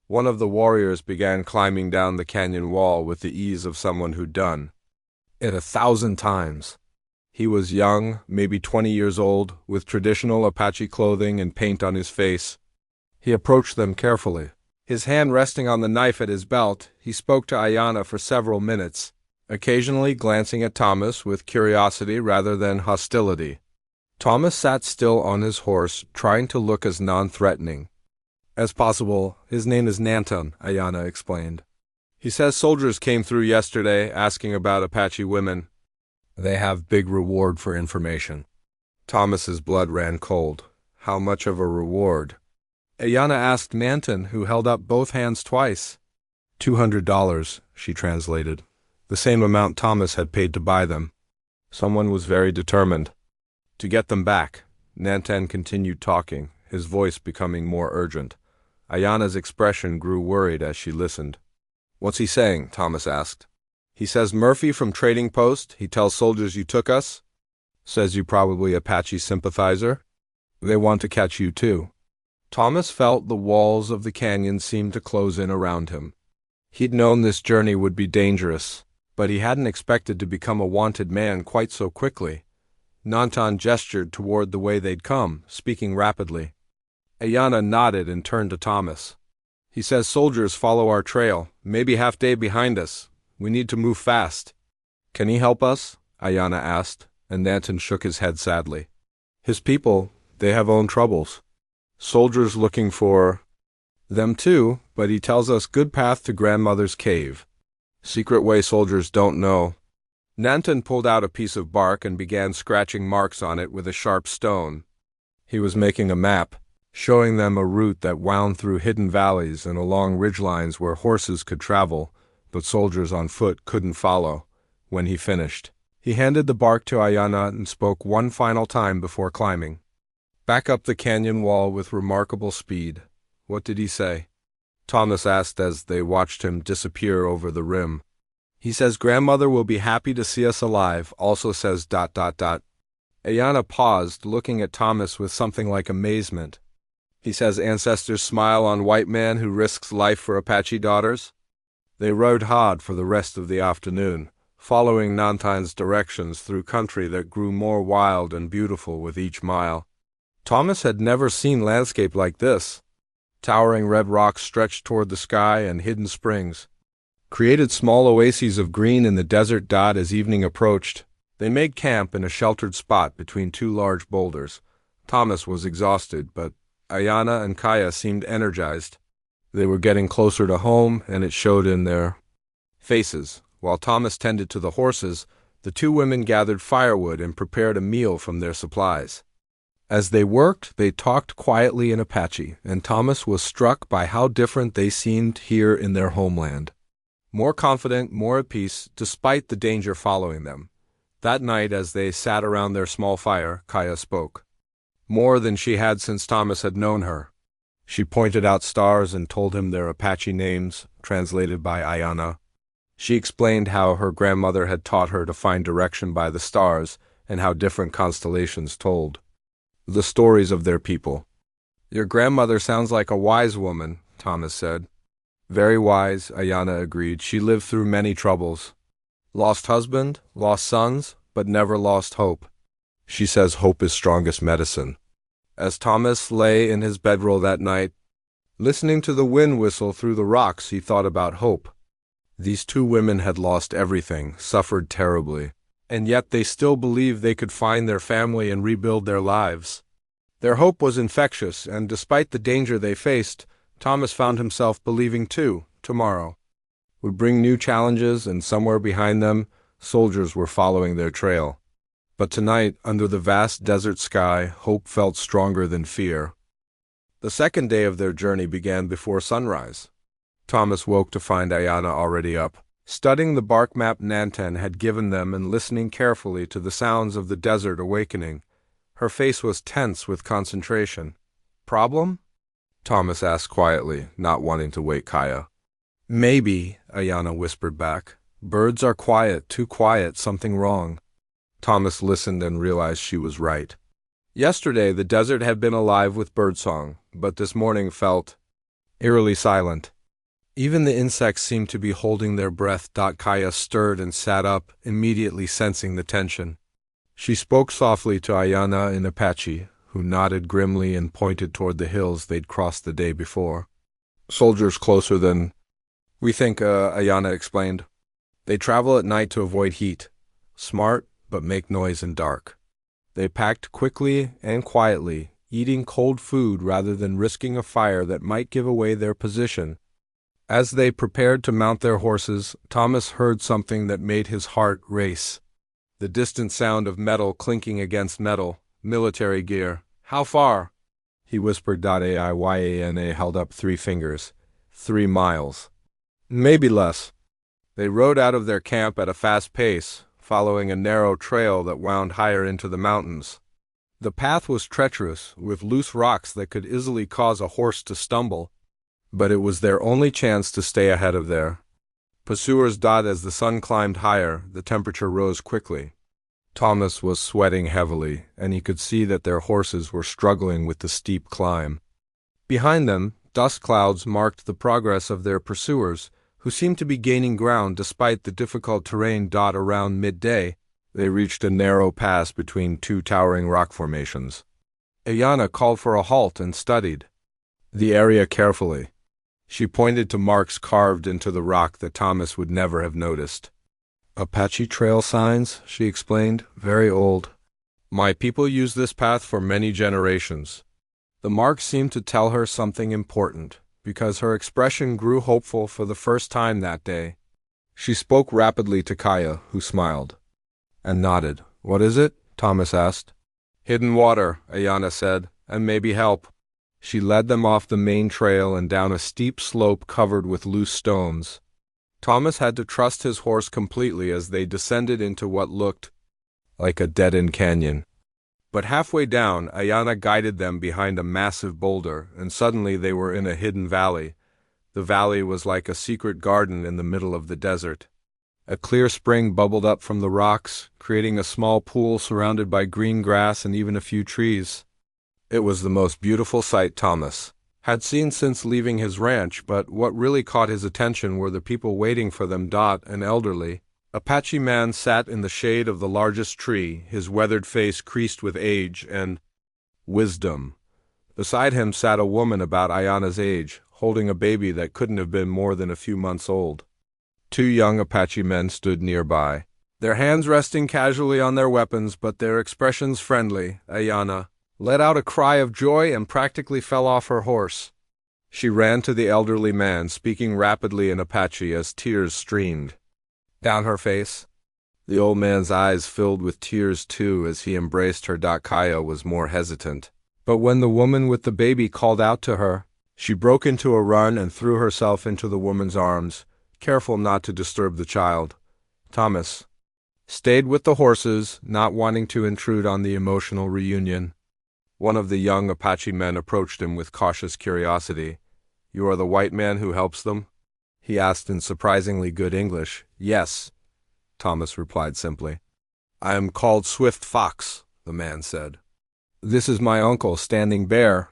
One of the warriors began climbing down the canyon wall with the ease of someone who'd done it 1,000 times. He was young, maybe 20 years old, with traditional Apache clothing and paint on his face. He approached them carefully. His hand resting on the knife at his belt, he spoke to Ayana for several minutes, occasionally glancing at Thomas with curiosity rather than hostility. Thomas sat still on his horse, trying to look as non-threatening as possible. "His name is Nanton," Ayana explained. "He says soldiers came through yesterday asking about Apache women. They have big reward for information." Thomas's blood ran cold. How much of a reward? Ayana asked Nanton, who held up both hands twice. $200, she translated. The same amount Thomas had paid to buy them. Someone was very determined to get them back. Nanton continued talking, his voice becoming more urgent. Ayana's expression grew worried as she listened. "What's he saying?" Thomas asked. "He says Murphy from Trading Post. He tells soldiers you took us. Says you probably Apache sympathizer. They want to catch you too." Thomas felt the walls of the canyon seem to close in around him. He'd known this journey would be dangerous, but he hadn't expected to become a wanted man quite so quickly. Nantan gestured toward the way they'd come, speaking rapidly. Ayana nodded and turned to Thomas. "He says soldiers follow our trail, maybe half-day behind us. We need to move fast." "Can he help us?" Ayana asked, and Nantan shook his head sadly. "His people, they have own troubles. Soldiers looking for them too, but he tells us good path to grandmother's cave. Secret way soldiers don't know." Nantan pulled out a piece of bark and began scratching marks on it with a sharp stone. He was making a map, showing them a route that wound through hidden valleys and along ridgelines where horses could travel, but soldiers on foot couldn't follow. When he finished, he handed the bark to Ayana and spoke one final time before climbing. Back up the canyon wall with remarkable speed. What did he say? Thomas asked as they watched him disappear over the rim. "He says grandmother will be happy to see us alive, also says ... Ayana paused, looking at Thomas with something like amazement. "He says ancestors smile on white man who risks life for Apache daughters." They rode hard for the rest of the afternoon, following Nantan's directions through country that grew more wild and beautiful with each mile. Thomas had never seen landscape like this. Towering red rocks stretched toward the sky, and hidden springs created small oases of green in the desert. As evening approached, they made camp in a sheltered spot between two large boulders. Thomas was exhausted, but Ayana and Kaya seemed energized. They were getting closer to home, and it showed in their faces. While Thomas tended to the horses, the two women gathered firewood and prepared a meal from their supplies. As they worked, they talked quietly in Apache, and Thomas was struck by how different they seemed here in their homeland. More confident, more at peace, despite the danger following them. That night, as they sat around their small fire, Kaya spoke. More than she had since Thomas had known her. She pointed out stars and told him their Apache names, translated by Ayana. She explained how her grandmother had taught her to find direction by the stars, and how different constellations told the stories of their people. "Your grandmother sounds like a wise woman," Thomas said. "Very wise," Ayana agreed. "She lived through many troubles. Lost husband, lost sons, but never lost hope. She says hope is strongest medicine." As Thomas lay in his bedroll that night, listening to the wind whistle through the rocks, he thought about hope. These two women had lost everything, suffered terribly, and yet they still believed they could find their family and rebuild their lives. Their hope was infectious, and despite the danger they faced, Thomas found himself believing too, tomorrow would bring new challenges, and somewhere behind them, soldiers were following their trail. But tonight, under the vast desert sky, hope felt stronger than fear. The second day of their journey began before sunrise. Thomas woke to find Ayana already up, studying the bark map Nantan had given them and listening carefully to the sounds of the desert awakening. Her face was tense with concentration. "Problem?" Thomas asked quietly, not wanting to wake Kaya. "Maybe," Ayana whispered back. "Birds are quiet, too quiet, something wrong." Thomas listened and realized she was right. Yesterday the desert had been alive with birdsong, but this morning felt eerily silent. Even the insects seemed to be holding their breath. Kaya stirred and sat up, immediately sensing the tension. She spoke softly to Ayana in Apache, who nodded grimly and pointed toward the hills they'd crossed the day before. "Soldiers closer than we think," Ayana explained. "They travel at night to avoid heat. Smart, but make noise in dark. They packed quickly and quietly, eating cold food rather than risking a fire that might give away their position." As they prepared to mount their horses, Thomas heard something that made his heart race. The distant sound of metal clinking against metal, military gear. "How far?" he whispered. Ayana held up 3 fingers. 3 miles. "Maybe less." They rode out of their camp at a fast pace, following a narrow trail that wound higher into the mountains. The path was treacherous, with loose rocks that could easily cause a horse to stumble. but it was their only chance to stay ahead of their pursuers. As the sun climbed higher, the temperature rose quickly. Thomas was sweating heavily, and he could see that their horses were struggling with the steep climb. Behind them, dust clouds marked the progress of their pursuers, who seemed to be gaining ground despite the difficult terrain. Around midday, they reached a narrow pass between two towering rock formations. Ayana called for a halt and studied the area carefully. She pointed to marks carved into the rock that Thomas would never have noticed. Apache trail signs, she explained, very old. My people use this path for many generations. The marks seemed to tell her something important, because her expression grew hopeful for the first time that day. She spoke rapidly to Kaya, who smiled and nodded. What is it? Thomas asked. Hidden water, Ayana said, and maybe help. She led them off the main trail and down a steep slope covered with loose stones. Thomas had to trust his horse completely as they descended into what looked like a dead-end canyon. But halfway down, Ayana guided them behind a massive boulder, and suddenly they were in a hidden valley. The valley was like a secret garden in the middle of the desert. A clear spring bubbled up from the rocks, creating a small pool surrounded by green grass and even a few trees. It was the most beautiful sight Thomas had seen since leaving his ranch, but what really caught his attention were the people waiting for them. An elderly Apache man sat in the shade of the largest tree, his weathered face creased with age and wisdom. Beside him sat a woman about Ayana's age, holding a baby that couldn't have been more than a few months old. Two young Apache men stood nearby, their hands resting casually on their weapons, but their expressions friendly. Ayana let out a cry of joy and practically fell off her horse. She ran to the elderly man, speaking rapidly in Apache as tears streamed down her face. The old man's eyes filled with tears too as he embraced her. Kaya was more hesitant, but when the woman with the baby called out to her, she broke into a run and threw herself into the woman's arms, careful not to disturb the child. Thomas stayed with the horses, not wanting to intrude on the emotional reunion. One of the young Apache men approached him with cautious curiosity. You are the white man who helps them? He asked in surprisingly good English. Yes, Thomas replied simply. I am called Swift Fox, the man said. This is my uncle, Standing Bear,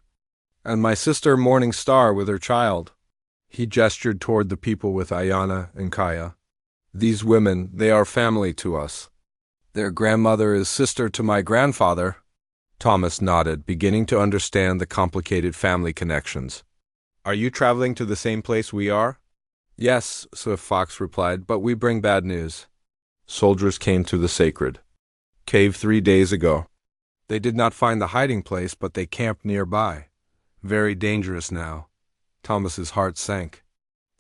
and my sister, Morning Star, with her child. He gestured toward the people with Ayana and Kaya. These women, they are family to us. Their grandmother is sister to my grandfather. Thomas nodded, beginning to understand the complicated family connections. Are you traveling to the same place we are? Yes, Swift Fox replied, but we bring bad news. Soldiers came to the sacred cave 3 days ago. They did not find the hiding place, but they camped nearby. Very dangerous now. Thomas's heart sank.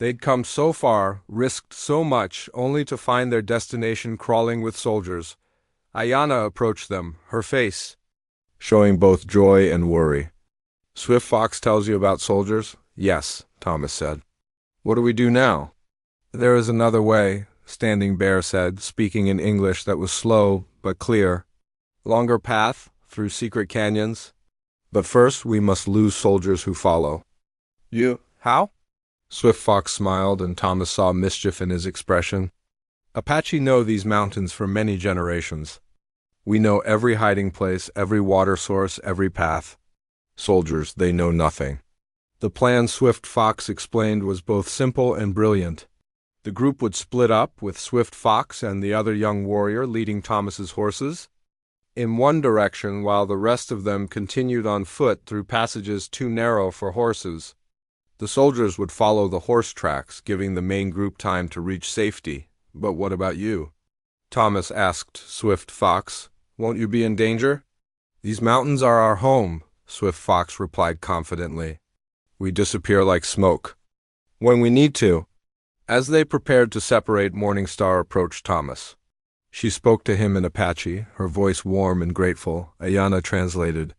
They'd come so far, risked so much, only to find their destination crawling with soldiers. Ayana approached them, her face showing both joy and worry. Swift Fox tells you about soldiers? Yes, Thomas said. What do we do now? There is another way, Standing Bear said, speaking in English that was slow but clear. Longer path, through secret canyons. But first we must lose soldiers who follow. You? How? Swift Fox smiled, and Thomas saw mischief in his expression. Apache know these mountains for many generations. We know every hiding place, every water source, every path. Soldiers, they know nothing. The plan Swift Fox explained was both simple and brilliant. The group would split up, with Swift Fox and the other young warrior leading Thomas's horses in one direction, while the rest of them continued on foot through passages too narrow for horses. The soldiers would follow the horse tracks, giving the main group time to reach safety. But what about you? Thomas asked Swift Fox. Won't you be in danger? These mountains are our home, Swift Fox replied confidently. We disappear like smoke when we need to. As they prepared to separate, Morning Star approached Thomas. She spoke to him in Apache, her voice warm and grateful. Ayana translated.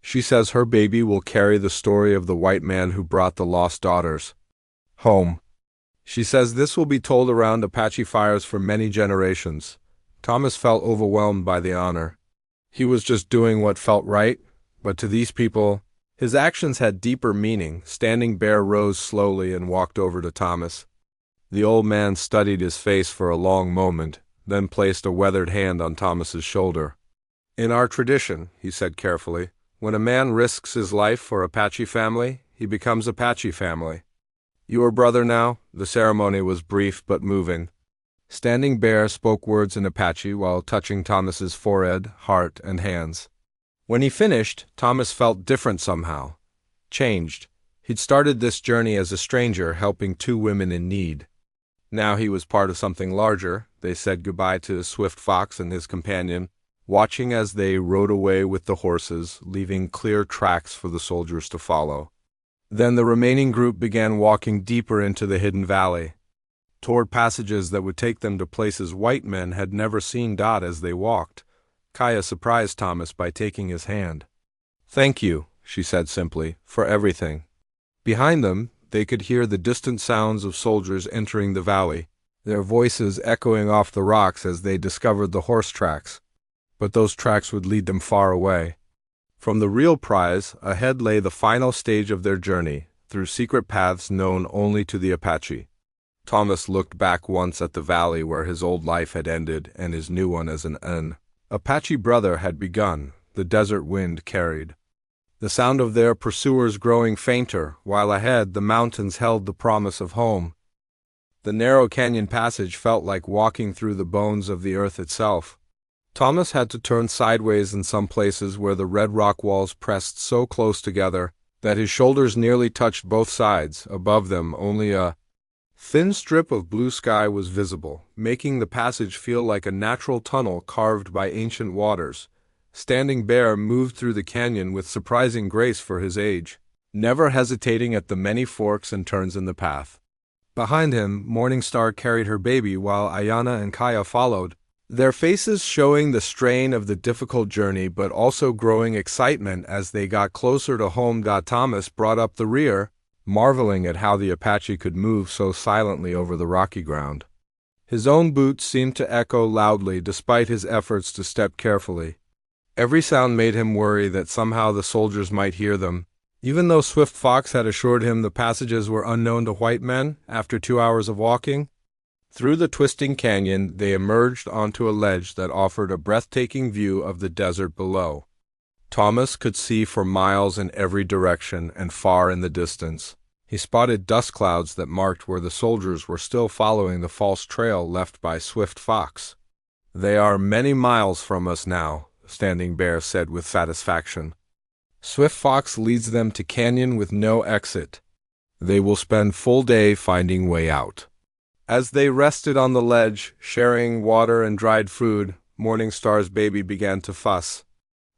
She says her baby will carry the story of the white man who brought the lost daughters home. She says this will be told around Apache fires for many generations. Thomas felt overwhelmed by the honor. He was just doing what felt right, but to these people, His actions had deeper meaning. Standing Bear rose slowly and walked over to Thomas. The old man studied his face for a long moment, then placed a weathered hand on Thomas's shoulder. "In our tradition," he said carefully, "when a man risks his life for Apache family, he becomes Apache family. Your brother now?" The ceremony was brief but moving. Standing Bear spoke words in Apache while touching Thomas's forehead, heart, and hands. When he finished, Thomas felt different somehow. Changed. He'd started this journey as a stranger, helping 2 women in need. Now he was part of something larger. They said goodbye to Swift Fox and his companion, watching as they rode away with the horses, leaving clear tracks for the soldiers to follow. Then the remaining group began walking deeper into the hidden valley, toward passages that would take them to places white men had never seen. As they walked, Kaya surprised Thomas by taking his hand. "Thank you," she said simply, "for everything." Behind them, they could hear the distant sounds of soldiers entering the valley, their voices echoing off the rocks as they discovered the horse tracks. But those tracks would lead them far away. From the real prize, ahead lay the final stage of their journey, through secret paths known only to the Apache. Thomas looked back once at the valley where his old life had ended and his new one as an Apache brother had begun. The desert wind carried the sound of their pursuers growing fainter, while ahead the mountains held the promise of home. The narrow canyon passage felt like walking through the bones of the earth itself. Thomas had to turn sideways in some places where the red rock walls pressed so close together that his shoulders nearly touched both sides. Above them, only a thin strip of blue sky was visible, making the passage feel like a natural tunnel carved by ancient waters. Standing Bear moved through the canyon with surprising grace for his age, never hesitating at the many forks and turns in the path. Behind him, Morning Star carried her baby while Ayana and Kaya followed, their faces showing the strain of the difficult journey but also growing excitement as they got closer to home. Thomas brought up the rear, marveling at how the Apache could move so silently over the rocky ground. His own boots seemed to echo loudly despite his efforts to step carefully. Every sound made him worry that somehow the soldiers might hear them, even though Swift Fox had assured him the passages were unknown to white men. After 2 hours of walking through the twisting canyon, they emerged onto a ledge that offered a breathtaking view of the desert below. Thomas could see for miles in every direction, and far in the distance he spotted dust clouds that marked where the soldiers were still following the false trail left by Swift Fox. "They are many miles from us now," Standing Bear said with satisfaction. "Swift Fox leads them to canyon with no exit. They will spend full day finding way out." As they rested on the ledge, sharing water and dried food, Morning Star's baby began to fuss.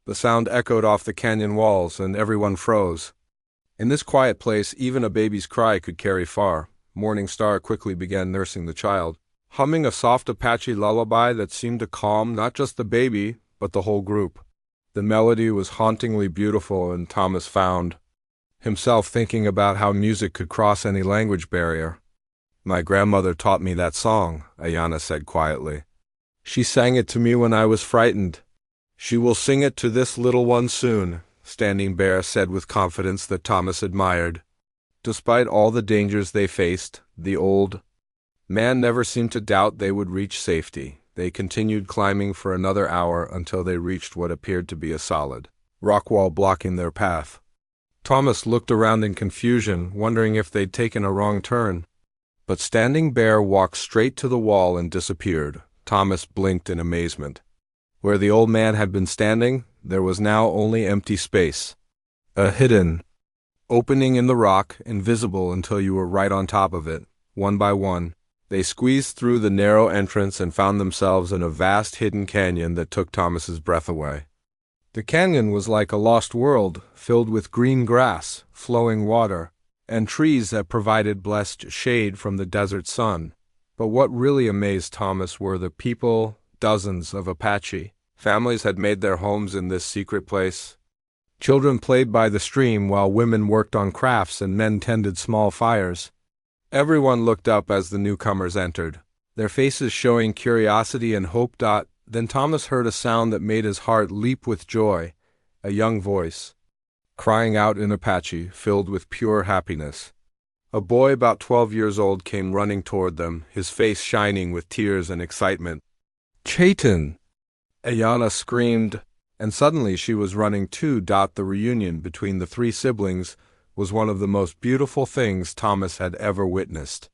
The sound echoed off the canyon walls, and everyone froze. In this quiet place, even a baby's cry could carry far. Morning Star quickly began nursing the child, humming a soft Apache lullaby that seemed to calm not just the baby, but the whole group. The melody was hauntingly beautiful, and Thomas found himself thinking about how music could cross any language barrier. "My grandmother taught me that song," Ayana said quietly. "She sang it to me when I was frightened. She will sing it to this little one soon," Standing Bear said with confidence that Thomas admired. Despite all the dangers they faced, the old man never seemed to doubt they would reach safety. They continued climbing for another hour until they reached what appeared to be a solid rock wall blocking their path. Thomas looked around in confusion, wondering if they'd taken a wrong turn. But Standing Bear walked straight to the wall and disappeared. Thomas blinked in amazement. Where the old man had been standing, there was now only empty space. A hidden opening in the rock, invisible until you were right on top of it. One by one, they squeezed through the narrow entrance and found themselves in a vast hidden canyon that took Thomas's breath away. The canyon was like a lost world, filled with green grass, flowing water, and trees that provided blessed shade from the desert sun. But what really amazed Thomas were the people. Dozens of Apache families had made their homes in this secret place. Children played by the stream while women worked on crafts and men tended small fires. Everyone looked up as the newcomers entered, their faces showing curiosity and hope. Then Thomas heard a sound that made his heart leap with joy, a young voice. crying out in Apache, filled with pure happiness. A boy about 12 years old came running toward them, his face shining with tears and excitement. "Chaitan!" Ayana screamed, and suddenly she was running too. The reunion between the three siblings was one of the most beautiful things Thomas had ever witnessed.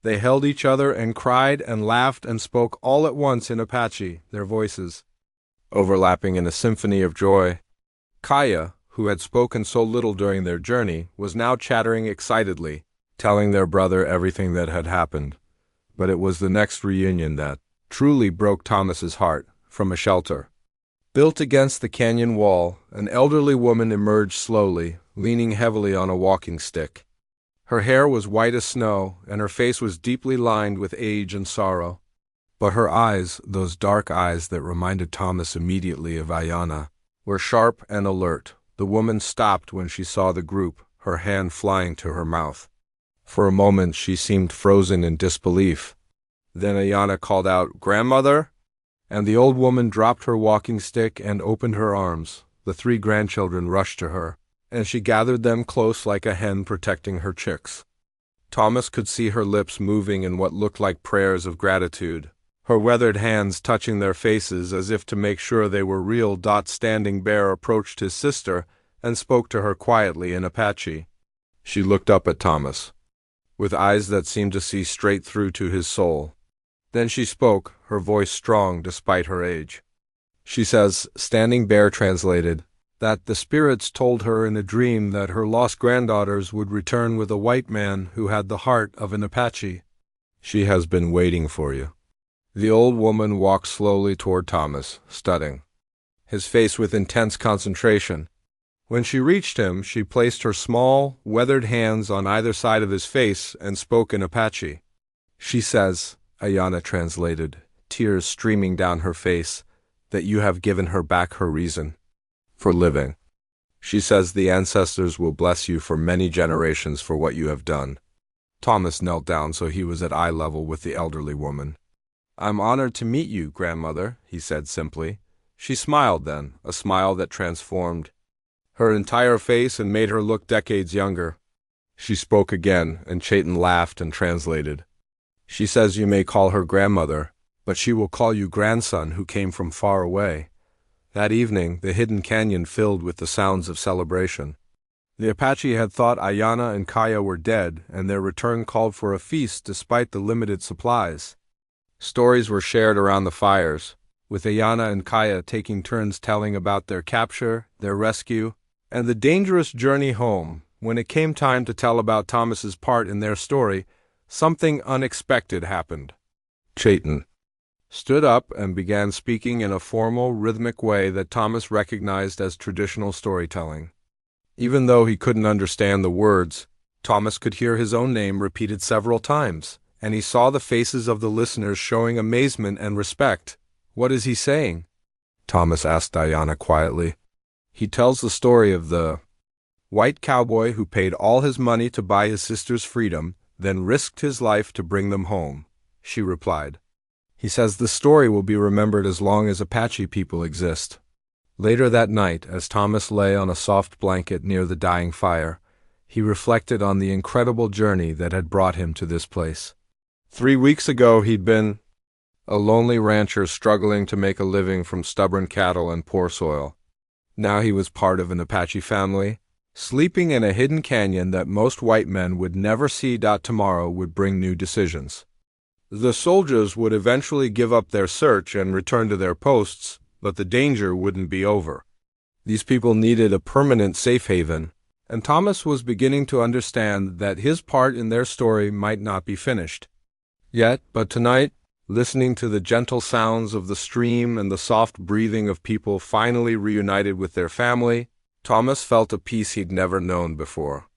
They held each other and cried and laughed and spoke all at once in Apache, their voices overlapping in a symphony of joy. Kaya, who had spoken so little during their journey, was now chattering excitedly, telling their brother everything that had happened. But it was the next reunion that truly broke Thomas's heart. From a shelter built against the canyon wall, an elderly woman emerged slowly, leaning heavily on a walking stick. Her hair was white as snow, and her face was deeply lined with age and sorrow. But her eyes, those dark eyes that reminded Thomas immediately of Ayana, were sharp and alert. The woman stopped when she saw the group, her hand flying to her mouth. For a moment she seemed frozen in disbelief. Then Ayana called out, "Grandmother?" And the old woman dropped her walking stick and opened her arms. The three grandchildren rushed to her, and she gathered them close like a hen protecting her chicks. Thomas could see her lips moving in what looked like prayers of gratitude, her weathered hands touching their faces as if to make sure they were real. Standing Bear approached his sister and spoke to her quietly in Apache. She looked up at Thomas, with eyes that seemed to see straight through to his soul. Then she spoke, her voice strong despite her age. She says, Standing Bear translated, that the spirits told her in a dream that her lost granddaughters would return with a white man who had the heart of an Apache. She has been waiting for you. The old woman walked slowly toward Thomas, studying his face with intense concentration. When she reached him, she placed her small, weathered hands on either side of his face and spoke in Apache. She says, Ayana translated, tears streaming down her face, that you have given her back her reason for living. She says the ancestors will bless you for many generations for what you have done. Thomas knelt down so he was at eye level with the elderly woman. I'm honored to meet you, grandmother, he said simply. She smiled then, a smile that transformed her entire face and made her look decades younger. She spoke again, and Chaitan laughed and translated. She says you may call her grandmother, but she will call you grandson who came from far away. That evening, the hidden canyon filled with the sounds of celebration. The Apache had thought Ayana and Kaya were dead, and their return called for a feast despite the limited supplies. Stories were shared around the fires, with Ayana and Kaya taking turns telling about their capture, their rescue, and the dangerous journey home. When it came time to tell about Thomas's part in their story, something unexpected happened. Chaitan stood up and began speaking in a formal, rhythmic way that Thomas recognized as traditional storytelling. Even though he couldn't understand the words, Thomas could hear his own name repeated several times, and he saw the faces of the listeners showing amazement and respect. What is he saying? Thomas asked Ayana quietly. He tells the story of the white cowboy who paid all his money to buy his sister's freedom, then risked his life to bring them home, she replied. He says the story will be remembered as long as Apache people exist. Later that night, as Thomas lay on a soft blanket near the dying fire, he reflected on the incredible journey that had brought him to this place. 3 weeks ago he'd been a lonely rancher struggling to make a living from stubborn cattle and poor soil. Now he was part of an Apache family, sleeping in a hidden canyon that most white men would never see. Tomorrow would bring new decisions. The soldiers would eventually give up their search and return to their posts, but the danger wouldn't be over. These people needed a permanent safe haven, and Thomas was beginning to understand that his part in their story might not be finished yet. But tonight, listening to the gentle sounds of the stream and the soft breathing of people finally reunited with their family, Thomas felt a peace he'd never known before.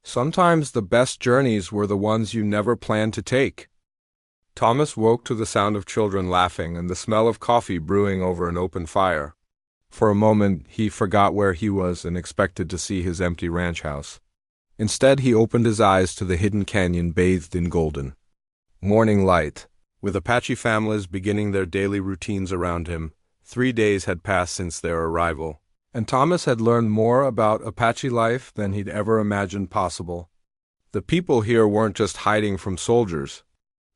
Sometimes the best journeys were the ones you never planned to take. Thomas woke to the sound of children laughing and the smell of coffee brewing over an open fire. For a moment, he forgot where he was and expected to see his empty ranch house. Instead, he opened his eyes to the hidden canyon bathed in golden morning light. With Apache families beginning their daily routines around him, 3 days had passed since their arrival, And Thomas had learned more about Apache life than he'd ever imagined possible. The people here weren't just hiding from soldiers.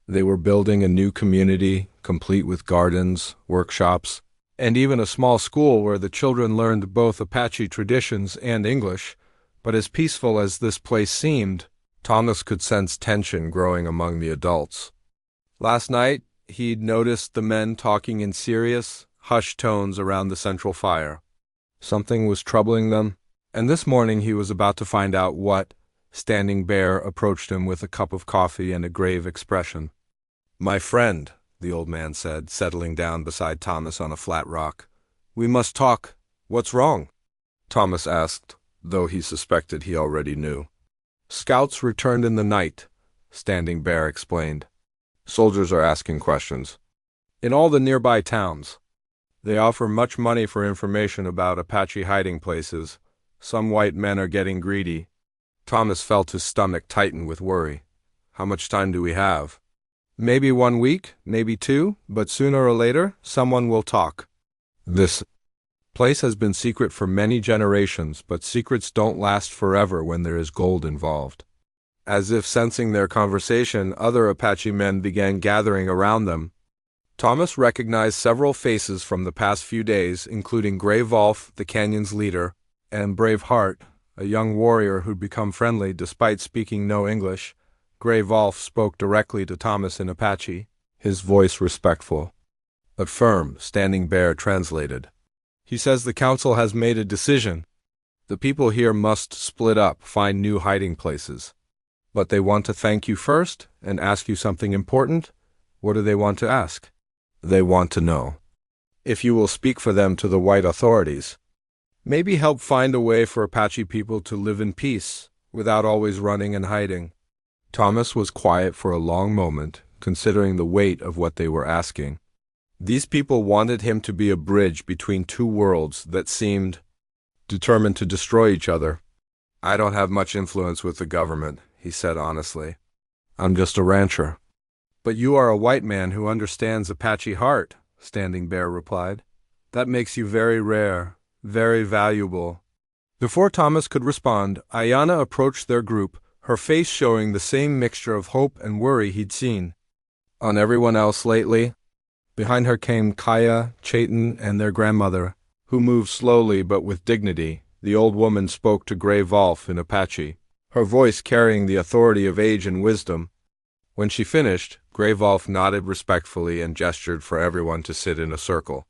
They were building a new community, complete with gardens, workshops, and even a small school where the children learned both Apache traditions and English. But as peaceful as this place seemed, Thomas could sense tension growing among the adults. Last night, he'd noticed the men talking in serious, hushed tones around the central fire. Something was troubling them, and this morning he was about to find out what. Standing Bear approached him with a cup of coffee and a grave expression. "My friend," the old man said, settling down beside Thomas on a flat rock. "We must talk. What's wrong?" Thomas asked, though he suspected he already knew. "Scouts returned in the night," Standing Bear explained. "Soldiers are asking questions. In all the nearby towns. They offer much money for information about Apache hiding places. Some white men are getting greedy." Thomas felt his stomach tighten with worry. "How much time do we have?" "Maybe 1 week, maybe 2, but sooner or later, someone will talk. This place has been secret for many generations, but secrets don't last forever when there is gold involved." As if sensing their conversation, other Apache men began gathering around them. Thomas recognized several faces from the past few days, including Gray Wolf, the canyon's leader, and Brave Heart, a young warrior who'd become friendly despite speaking no English. Gray Wolf spoke directly to Thomas in Apache, his voice respectful, but firm. Standing Bear translated. "He says the council has made a decision. The people here must split up, find new hiding places. But they want to thank you first and ask you something important." "What do they want to ask?" "They want to know if you will speak for them to the white authorities. Maybe help find a way for Apache people to live in peace, without always running and hiding." Thomas was quiet for a long moment, considering the weight of what they were asking. These people wanted him to be a bridge between two worlds that seemed determined to destroy each other. "I don't have much influence with the government," he said honestly. "I'm just a rancher." "But you are a white man who understands Apache heart," Standing Bear replied. "That makes you very rare. Very valuable." Before Thomas could respond, Ayanna approached their group, her face showing the same mixture of hope and worry he'd seen on everyone else lately. Behind her came Kaya, Chaitin, and their grandmother, who moved slowly but with dignity. The old woman spoke to Gray Wolf in Apache, her voice carrying the authority of age and wisdom. When she finished, Gray Wolf nodded respectfully and gestured for everyone to sit in a circle.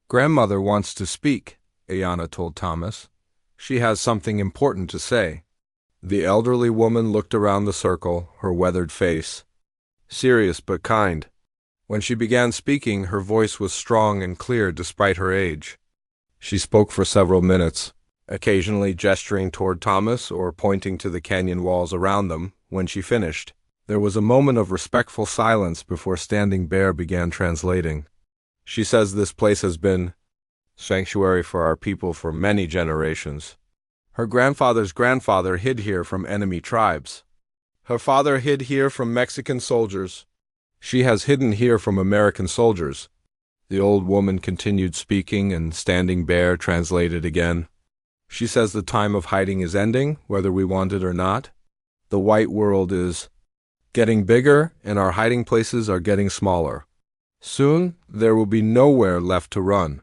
"Grandmother wants to speak," Ayanna told Thomas. "She has something important to say." The elderly woman looked around the circle, her weathered face serious but kind. When she began speaking, her voice was strong and clear despite her age. She spoke for several minutes, occasionally gesturing toward Thomas or pointing to the canyon walls around them. When she finished, there was a moment of respectful silence before Standing Bear began translating. "She says this place has been sanctuary for our people for many generations. Her grandfather's grandfather hid here from enemy tribes. Her father hid here from Mexican soldiers. She has hidden here from American soldiers." The old woman continued speaking, and Standing Bear translated again. "She says the time of hiding is ending, whether we want it or not. The white world is getting bigger, and our hiding places are getting smaller. Soon, there will be nowhere left to run."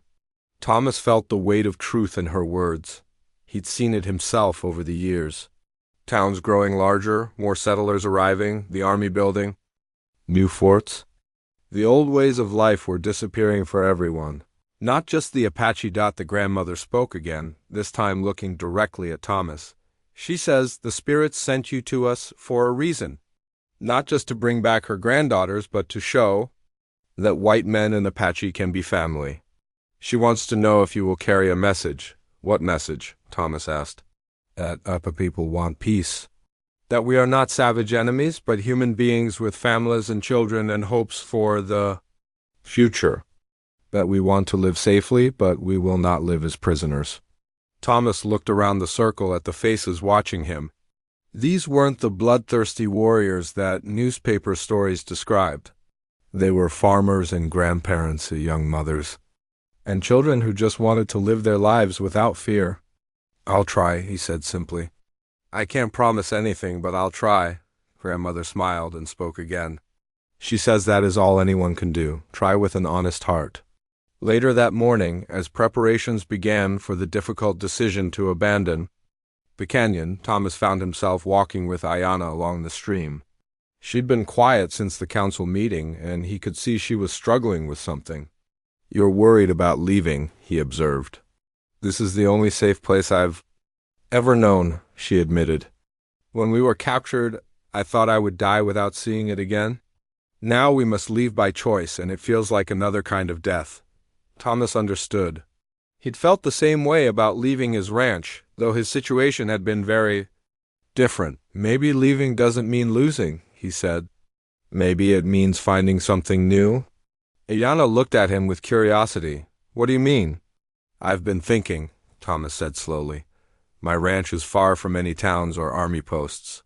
Thomas felt the weight of truth in her words. He'd seen it himself over the years. Towns growing larger, more settlers arriving, the army building new forts. The old ways of life were disappearing for everyone. Not just the Apache. The grandmother spoke again, this time looking directly at Thomas. "She says the spirits sent you to us for a reason. Not just to bring back her granddaughters, but to show that white men and Apache can be family. She wants to know if you will carry a message." "What message?" Thomas asked. "That Apache people want peace. That we are not savage enemies, but human beings with families and children and hopes for the future. That we want to live safely, but we will not live as prisoners." Thomas looked around the circle at the faces watching him. These weren't the bloodthirsty warriors that newspaper stories described. They were farmers and grandparents and young mothers. and children who just wanted to live their lives without fear. "I'll try," he said simply. "I can't promise anything, but I'll try." Grandmother smiled and spoke again. "She says that is all anyone can do. Try with an honest heart." Later that morning, as preparations began for the difficult decision to abandon the canyon, Thomas found himself walking with Ayanna along the stream. She'd been quiet since the council meeting, and he could see she was struggling with something. "You're worried about leaving," he observed. "This is the only safe place I've ever known," she admitted. "When we were captured, I thought I would die without seeing it again. Now we must leave by choice, and it feels like another kind of death." Thomas understood. He'd felt the same way about leaving his ranch, though his situation had been very different. "Maybe leaving doesn't mean losing," he said. "Maybe it means finding something new." Ayanna looked at him with curiosity. "What do you mean?" "I've been thinking," Thomas said slowly. "My ranch is far from any towns or army posts.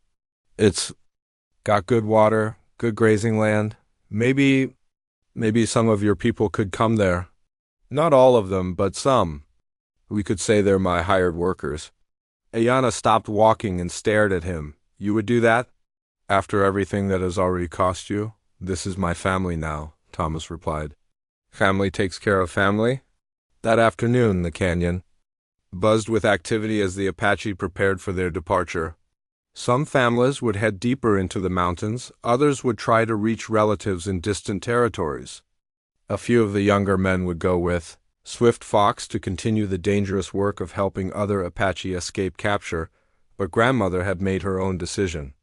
It's got good water, good grazing land. Maybe some of your people could come there. Not all of them, but some. We could say they're my hired workers." Ayanna stopped walking and stared at him. "You would do that? After everything that has already cost you?" "This is my family now," Thomas replied. "Family takes care of family?" That afternoon, the canyon buzzed with activity as the Apache prepared for their departure. Some families would head deeper into the mountains, others would try to reach relatives in distant territories. A few of the younger men would go with Swift Fox to continue the dangerous work of helping other Apache escape capture, but Grandmother had made her own decision.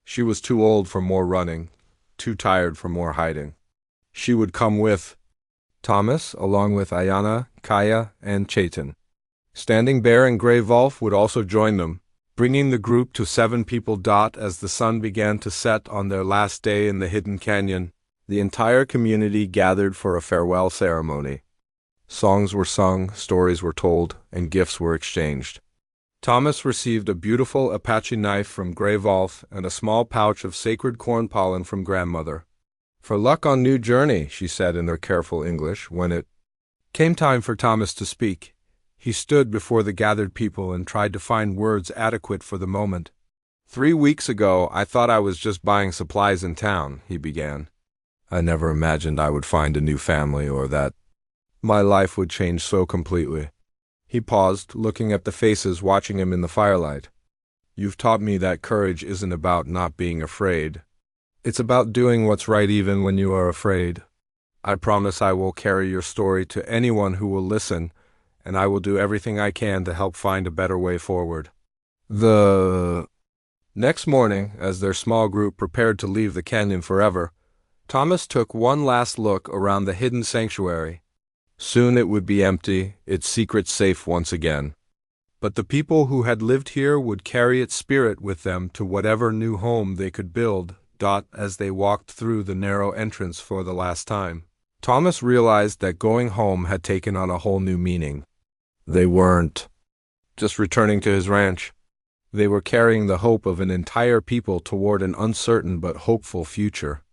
She was too old for more running, too tired for more hiding. She would come with Thomas, along with Ayanna, Kaya, and Chaitan. Standing Bear and Gray Wolf would also join them, bringing the group to 7 people. As the sun began to set on their last day in the hidden canyon, the entire community gathered for a farewell ceremony. Songs were sung, stories were told, and gifts were exchanged. Thomas received a beautiful Apache knife from Gray Wolf and a small pouch of sacred corn pollen from Grandmother. "For luck on new journey," she said in her careful English. When it came time for Thomas to speak, he stood before the gathered people and tried to find words adequate for the moment. "3 weeks ago, I thought I was just buying supplies in town," he began. "I never imagined I would find a new family or that my life would change so completely." He paused, looking at the faces watching him in the firelight. "You've taught me that courage isn't about not being afraid. It's about doing what's right even when you are afraid. I promise I will carry your story to anyone who will listen, and I will do everything I can to help find a better way forward." The next morning, as their small group prepared to leave the canyon forever, Thomas took one last look around the hidden sanctuary. Soon it would be empty, its secrets safe once again. But the people who had lived here would carry its spirit with them to whatever new home they could build. As they walked through the narrow entrance for the last time, Thomas realized that going home had taken on a whole new meaning. They weren't just returning to his ranch. They were carrying the hope of an entire people toward an uncertain but hopeful future.